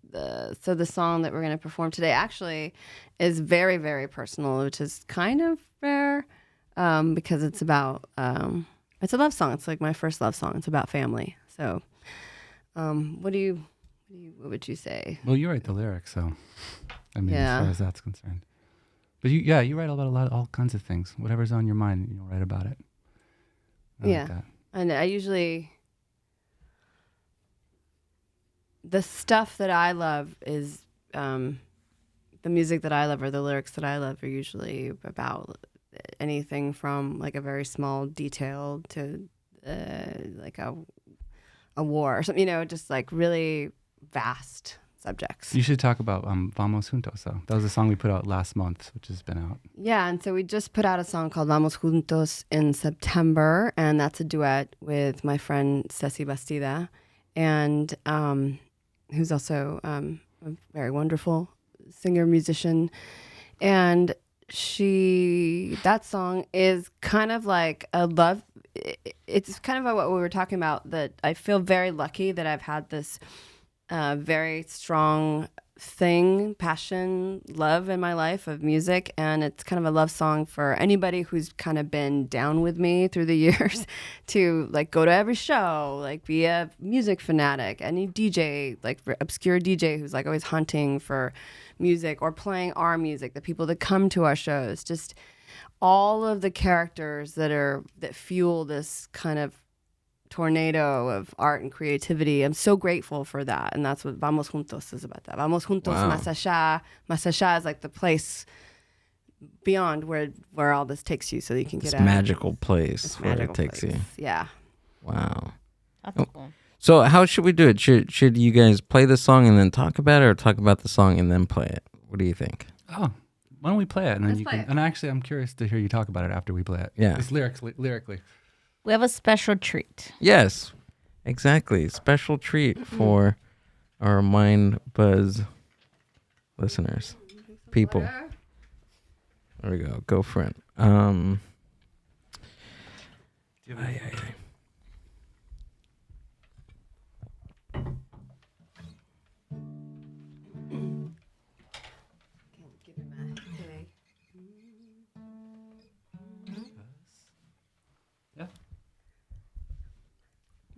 so the song that we're going to perform today actually is very, very personal, which is kind of rare because it's about, it's a love song. It's like my first love song. It's about family. So what would you say? Well, you write the lyrics, so I mean, Yeah. as far as that's concerned. But you write about all kinds of things. Whatever's on your mind, you'll write about it. I like that. And I usually, the stuff that I love is the music that I love or the lyrics that I love are usually about anything from like a very small detail to like a war or something, just like really vast subjects. You should talk about Vamos Juntos, though. That was a song we put out last month, which has been out. Yeah, and so we just put out a song called Vamos Juntos in September, and that's a duet with my friend Ceci Bastida, and who's also a very wonderful singer-musician. And that song is kind of like a love, it's kind of like what we were talking about, that I feel very lucky that I've had this very strong passion, love in my life of music. And it's kind of a love song for anybody who's kind of been down with me through the years to like go to every show, like be a music fanatic, any DJ, like obscure DJ who's like always hunting for music or playing our music, the people that come to our shows, just all of the characters that fuel this kind of tornado of art and creativity. I'm so grateful for that. And that's what Vamos Juntos is about that. Vamos Juntos, Wow. Más allá. Más allá is like the place beyond where all this takes you so that you can This get out. magical place This where magical it takes place. you. Yeah. Wow. That's cool. So how should we do it? Should you guys play the song and then talk about it, or talk about the song and then play it? What do you think? Oh, why don't we play it? And then Let's you play can. it. And actually, I'm curious to hear you talk about it after we play it. Yeah. Just lyrically. We have a special treat. Yes, exactly. Special treat for our Mind Buzz listeners, people. There we go. Go for it.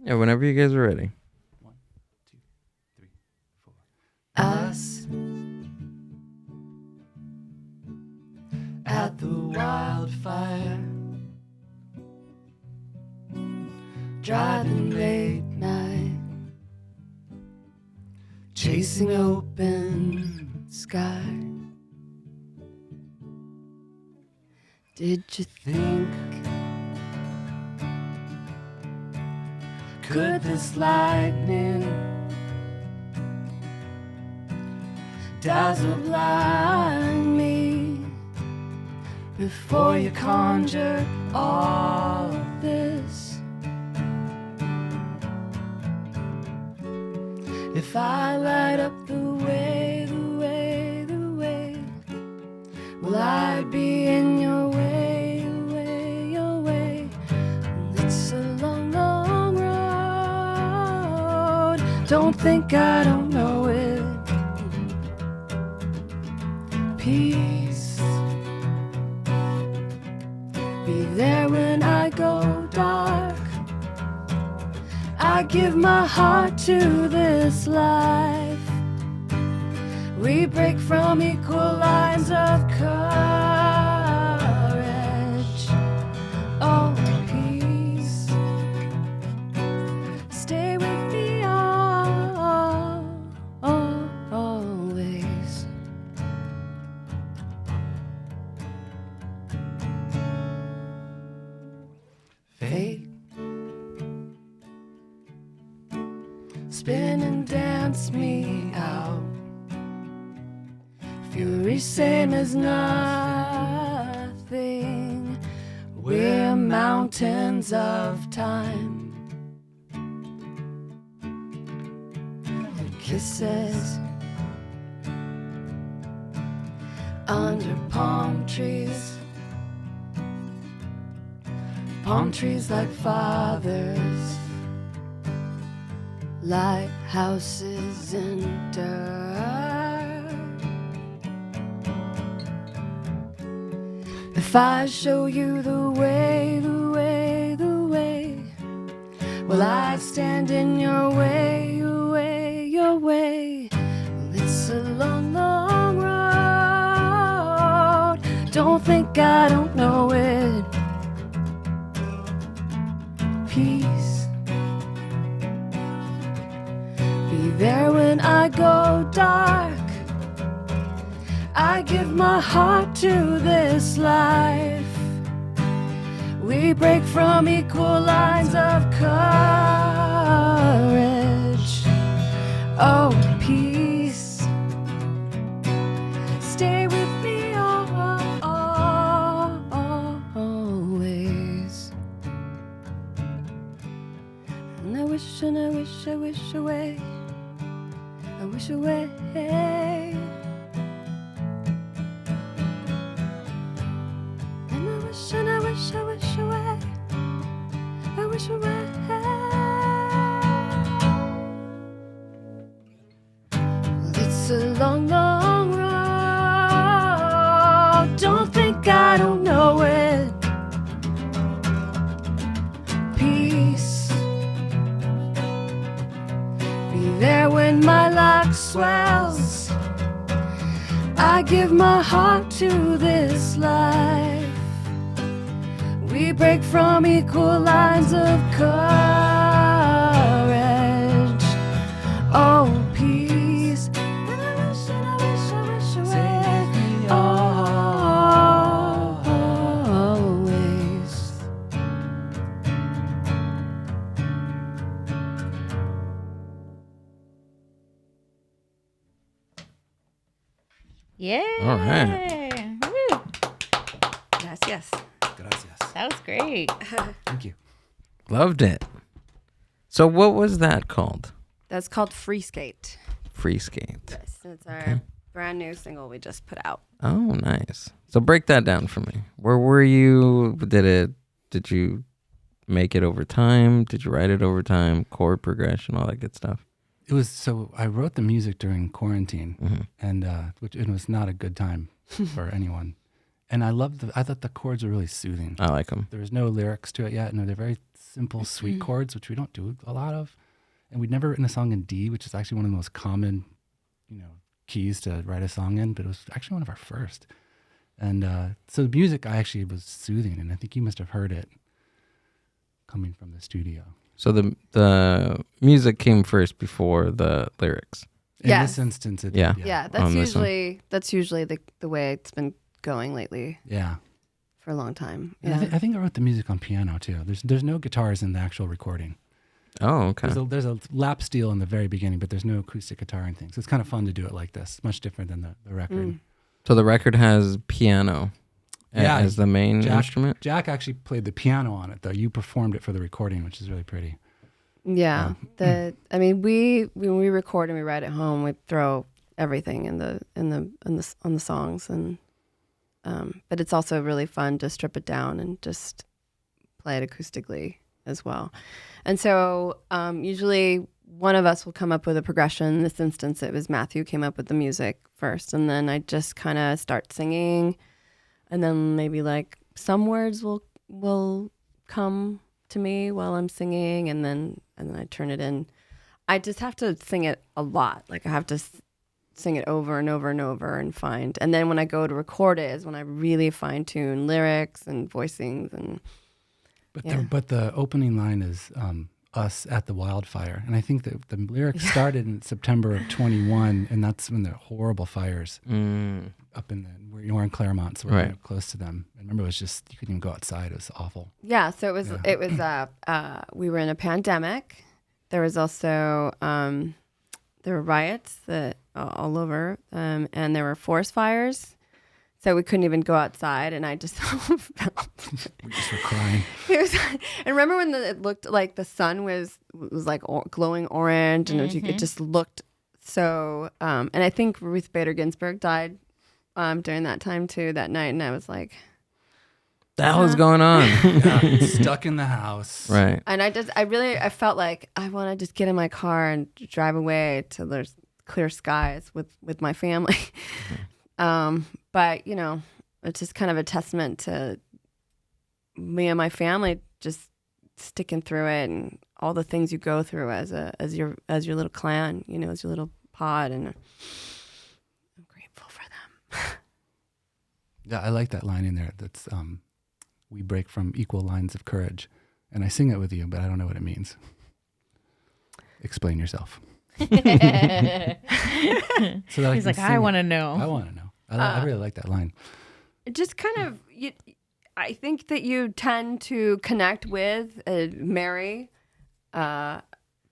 Yeah, whenever you guys are ready. 1, 2, 3, 4. Us At the wildfire, driving late night, chasing open sky. Did you think could this lightning dazzle blind me before you conjure all of this? If I light up the way, will I be in your way? It's a long, long road. Don't think I don't know it. Peace. Be there when I go dark. I give my heart to this life. We break from equal lines of courage. Oh, peace. Stay with me always. Fate. Spin and dance me out. Fury same as nothing. We're mountains of time. And kisses under palm trees. Palm trees like fathers. Lighthouses in dirt. If I show you the way, will I stand in your way, your way? Well, it's a long, long road. Don't think I don't know it. Peace. Be there when I go dark. I give my heart to this life. We break from equal lines of courage. Oh, peace. Stay with me always. And I wish away. I wish away. And I wish away. I wish away. Well, it's a long, long road. Don't think I don't know it. Peace. Be there when my life swells. I give my heart to this life. We break from equal lines of courage. Oh, peace. And I wish away. Always. Yeah. All right. Woo. Yes. Gracias. That was great. Thank you. Loved it. So what was that called? That's called Freeskate. Freeskate. Yes, it's our Okay. brand new single we just put out. Oh, nice. So break that down for me. Where were you? Did you make it over time? Did you write it over time? Chord progression, all that good stuff. It was so I wrote the music during quarantine, Mhm. and which it was not a good time for anyone. And I thought the chords were really soothing. I like them. There was no lyrics to it yet, and they're very simple, sweet chords, which we don't do a lot of. And we'd never written a song in D, which is actually one of the most common, keys to write a song in, but it was actually one of our first. And so the music I actually was soothing, and I think you must have heard it coming from the studio. So the music came first before the lyrics. In Yes. this instance, it Yeah. did. Yeah, On this one. that's usually the way it's been going lately Yeah. for a long time. And Yeah. I think I wrote the music on piano too. There's no guitars in the actual recording. Oh, okay. There's a lap steel in the very beginning, but there's no acoustic guitar and things. So it's kind of fun to do it like this. Much different than the record. So the record has piano Yeah, as the main instrument? Jack actually played the piano on it though. You performed it for the recording, which is really pretty. Yeah. I mean, when we record and we write at home, we throw everything on the songs, and but it's also really fun to strip it down and just play it acoustically as well. And so usually one of us will come up with a progression. In this instance, it was Matthew came up with the music first, and then I just kind of start singing, and then maybe like some words will come to me while I'm singing, and then I turn it in. I just have to sing it a lot. Like I have to sing it over and over and over and find. And then when I go to record it is when I really fine tune lyrics and voicings and. But the opening line is us at the wildfire, and I think that the lyrics started in September of 21, and that's when the horrible fires up in we're in Claremont, so we're kind of close to them. I remember it was just you couldn't even go outside; it was awful. Yeah, so it was we were in a pandemic. There was also there were riots all over, and there were forest fires. So we couldn't even go outside, and I just felt. We just were crying. And remember when it looked like the sun was like glowing orange, and it just looked so. And I think Ruth Bader Ginsburg died during that time too, that night, and I was like, "The hell is going on?" Stuck in the house, right? And I felt like I want to just get in my car and drive away till there's clear skies with my family. But it's just kind of a testament to me and my family just sticking through it and all the things you go through as your little clan, as your little pod, and I'm grateful for them. Yeah, I like that line in there. That's we break from equal lines of courage, and I sing it with you, but I don't know what it means. Explain yourself. So that he's like, I want to know. I want to know. I really like that line. It just kind of, I think that you tend to connect with, marry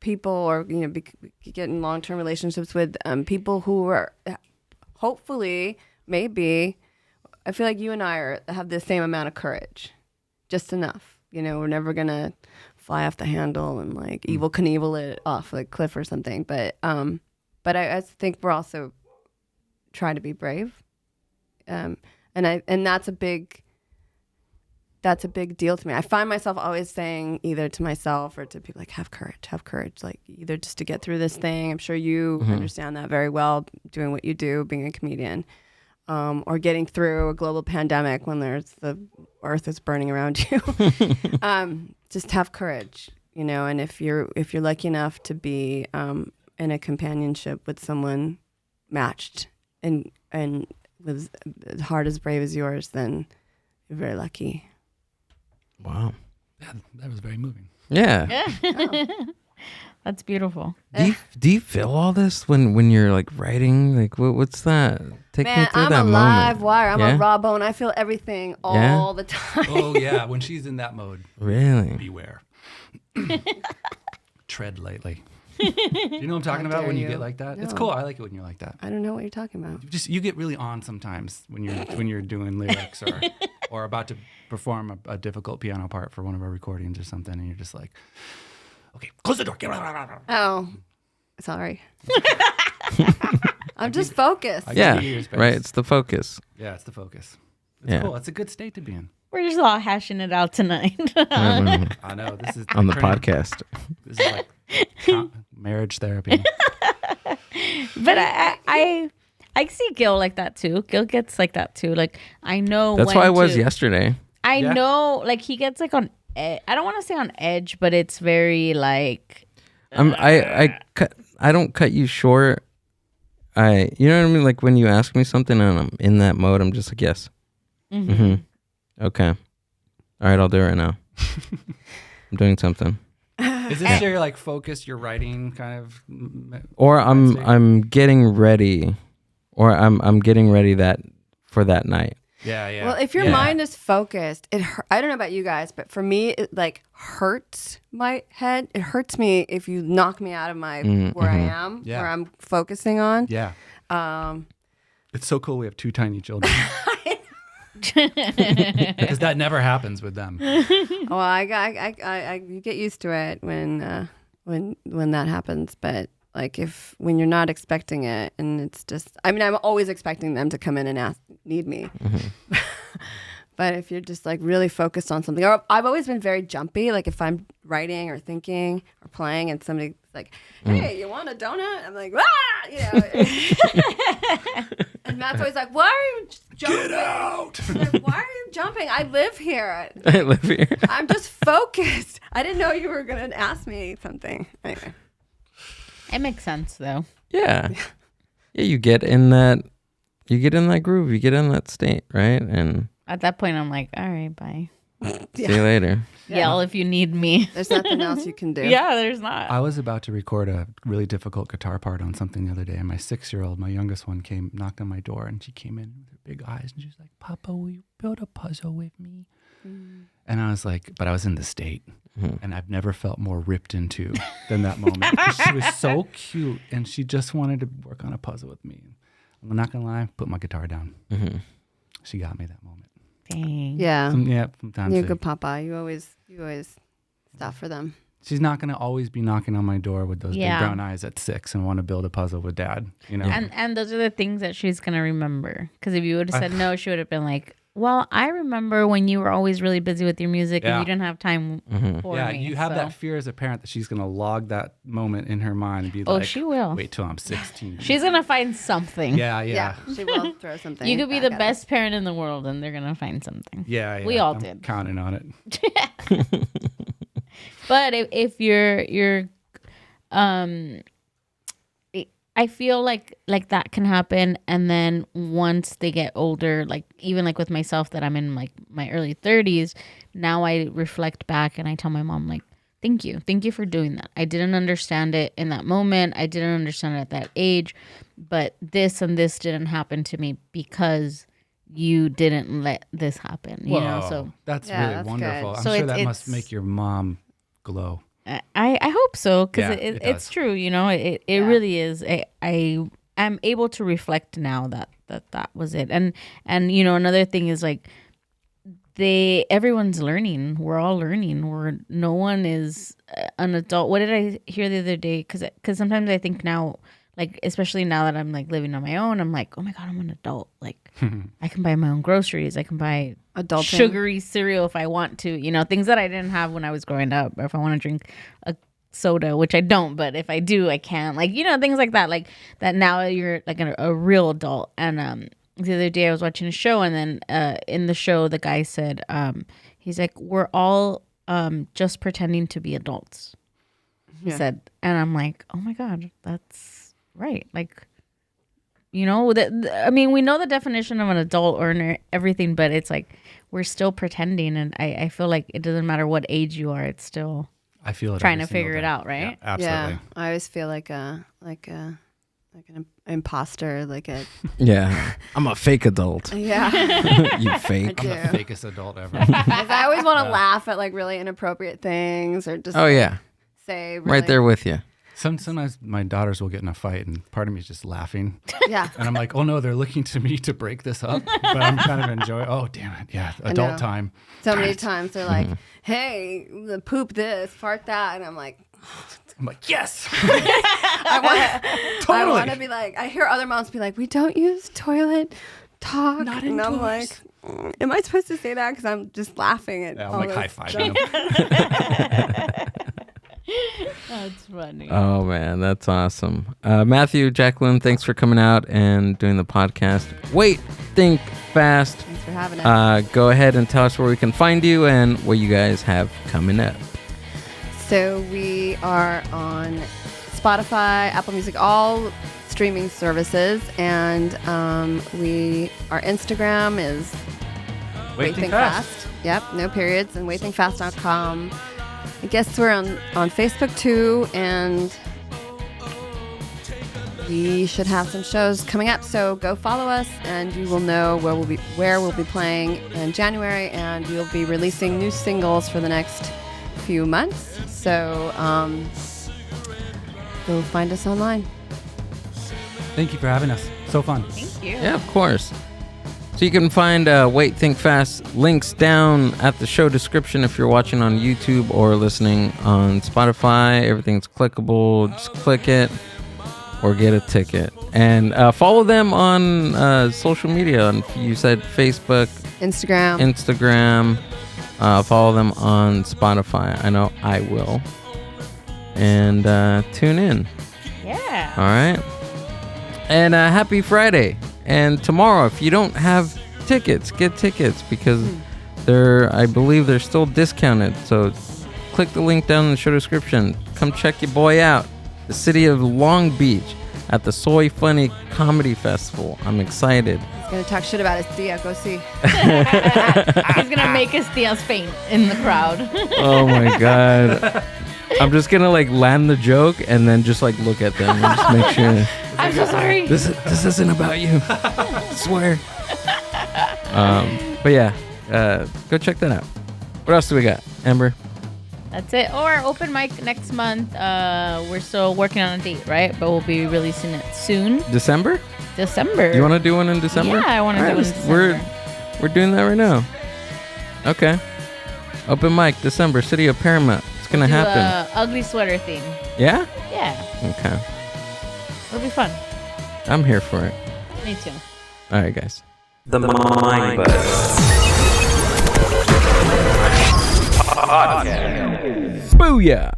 people, or get in long-term relationships with people who are hopefully, maybe. I feel like you and I have the same amount of courage, just enough. We're never gonna fly off the handle and like Evel Knievel it off a cliff or something. But I think we're also trying to be brave. And that's a big deal to me. I find myself always saying either to myself or to people like, have courage, like either just to get through this thing. I'm sure you understand that very well, doing what you do, being a comedian, or getting through a global pandemic when the earth is burning around you. Just have courage, and if you're lucky enough to be in a companionship with someone matched and with a heart as brave as yours, then you're very lucky. Wow. Yeah, that was very moving. Yeah. That's beautiful. Do you feel all this when you're like writing? Like what's that? Take me through that moment. I'm a live wire. I'm a raw bone. I feel everything all the time. Oh yeah, when she's in that mode. Really? Beware. Tread lightly. Do you know what I'm talking about when you get like that? No. It's cool. I like it when you're like that. I don't know what you're talking about. You get really on sometimes when you're doing lyrics or about to perform a difficult piano part for one of our recordings or something, and you're just like, okay, close the door. Oh, sorry. I'm just focused. Yeah, right. It's the focus. Yeah, it's the focus. It's cool. It's a good state to be in. We're just all hashing it out tonight. I know. This is on the podcast. This is like marriage therapy. But I see Gil like that too. Gil gets like that too. Like I know That's when why I was to- yesterday. I know, like he gets like on. I don't want to say on edge, but it's very like. I don't cut you short. You know what I mean? Like when you ask me something and I'm in that mode, I'm just like, yes. Mm-hmm. Okay. All right, I'll do it right now. I'm doing something. Is this your like focus, your writing kind of? Or I'm getting ready, or I'm getting ready for that night. Yeah. Well, if your mind is focused, I don't know about you guys, but for me, it like hurts my head. It hurts me if you knock me out of my where I am, where I'm focusing on. Yeah. It's so cool. We have 2 tiny children. Because that never happens with them. Well, I you get used to it when that happens, but like when you're not expecting it, and it's just, I mean, I'm always expecting them to come in and need me. But if you're just like really focused on something, or I've always been very jumpy. Like if I'm writing or thinking or playing, and somebody's like, "Hey, you want a donut?" I'm like, "Ah!" You know. And Matt's always like, "Why are you jumping? Get out!" Like, why are you jumping? I live here. I live here. I'm just focused. I didn't know you were gonna ask me something. Anyway, It makes sense though. Yeah. Yeah, you get in that groove, you get in that state, right? And At that point, I'm like, all right, bye. see you later. Yell if you need me. there's nothing else you can do. Yeah, there's not. I was about to record a really difficult guitar part on something the other day, and my 6-year-old, my youngest one, knocked on my door, and she came in with her big eyes, and she was like, "Papa, will you build a puzzle with me?" And I was like, but I was in the state, and I've never felt more ripped into than that moment. 'Cause she was so cute, and she just wanted to work on a puzzle with me. I'm not gonna lie, put my guitar down. She got me that moment. Dang. Yeah. Sometimes You're a good papa. You always stop for them. she's not gonna always be knocking on my door with those big Yeah. brown eyes at 6 and want to build a puzzle with dad. You know, And those are the things that she's gonna remember. Because if you would have said no, she would have been like, "Well, I remember when you were always really busy with your music and Yeah. you didn't have time for yeah, me." you have so. that fear as a parent that she's gonna log that moment in her mind and be Oh, like, she will. Wait till I'm 16. She's gonna find something. yeah. She will throw something. You could be back the at best parent in the world, and they're gonna find something. Yeah, We all I'm did. counting on it. But if you're, I feel like that can happen, and then once they get older, like even like with myself, that I'm in like my early 30s now, I reflect back and I tell my mom like, thank you for doing that. I didn't understand it in that moment. I didn't understand it at that age, but this and this didn't happen to me because you didn't let this happen. You know, Whoa, so that's Yeah, really that's wonderful. good. I'm So sure it's- that must it's- make your mom glow. I hope so, because Yeah, it it it's does. true. You know, it really is. I am able to reflect now that was it. And you know, another thing is like everyone's learning. We're all learning. No one is an adult. What did I hear the other day? Because sometimes I think now, like especially now that I'm like living on my own, I'm like, oh my God, I'm an adult. Like I can buy my own groceries. I can buy Adulting. sugary cereal if I want to. You know, things that I didn't have when I was growing up. Or if I want to drink a soda, which I don't, but if I do, I can. Like, you know, things like that. Like that now you're like a real adult. And the other day I was watching a show, and then in the show the guy said, he's like, we're all just pretending to be adults. He said, and I'm like, oh my God, that's right. Like, you know, I mean, we know the definition of an adult or everything, but it's like we're still pretending, and I feel like it doesn't matter what age you are, it's still I feel it. trying every to figure single it day. out, right? Yeah, absolutely. Yeah, I always feel like an imposter, Yeah. I'm a fake adult. yeah. You fake. I do. I'm the fakest adult ever. 'Cause I always want to laugh at like really inappropriate things or just Oh, yeah. say really, Right there with you. Sometimes my daughters will get in a fight, and part of me is just laughing. Yeah. And I'm like, oh no, they're looking to me to break this up. But I'm kind of enjoying, oh, damn it. Yeah, know. adult time. So many times they're like, "Hey, poop this, fart that," and I'm like, I'm like, yes. I Totally. want to be like. I hear other moms be like, "We don't use toilet talk," Not and I'm like, indoors. "Am I supposed to say that?" Because I'm just laughing at. Yeah, I'm all like this high-fiving stuff. them. That's funny. Oh, man. That's awesome. Matthew, Jacqueline, thanks for coming out and doing the podcast. Wait, think fast. Thanks for for having us. Go ahead and tell us where we can find you and what you guys have coming up. So we are on Spotify, Apple Music, all streaming services, and our Instagram is Wait Think Fast. Yep, no periods, and waitthinkfast.com. I guess we're on Facebook too, and we should have some shows coming up. So go follow us, and you will know where we'll be playing in January, and we'll be releasing new singles for the next few months. So go find us online. Thank you for having us. So fun. Thank you. Yeah, of course. So you can find Wait Think Fast links down at the show description if you're watching on YouTube or listening on Spotify. Everything's clickable. Just click it or get a ticket. And follow them on social media. You said Facebook, Instagram. Follow them on Spotify. I know I will. And tune in. Yeah. All right. And happy Friday. And tomorrow, if you don't have tickets, get tickets because I believe they're still discounted. So click the link down in the show description. Come check your boy out. The city of Long Beach at the Soy Funny Comedy Festival. I'm excited. He's going to talk shit about his Thea. Go see. He's going to make us Thea's faint in the crowd. Oh my God. I'm just going to land the joke and then just look at them and just make sure. I'm so sorry. This isn't about you. I swear. But yeah, go check that out. What else do we got, Amber? That's it. Or open mic next month. We're still working on a date, right? But we'll be releasing it soon. December? You want to do one in December? Yeah, I want to do one in December. We're doing that right now. Okay. Open mic, December, City of Paramount. It's going to happen. Ugly sweater theme. Yeah? Yeah. Okay. It'll be fun. I'm here for it. Me too. All right, guys. The Mind Buzz Podcast. Booyah!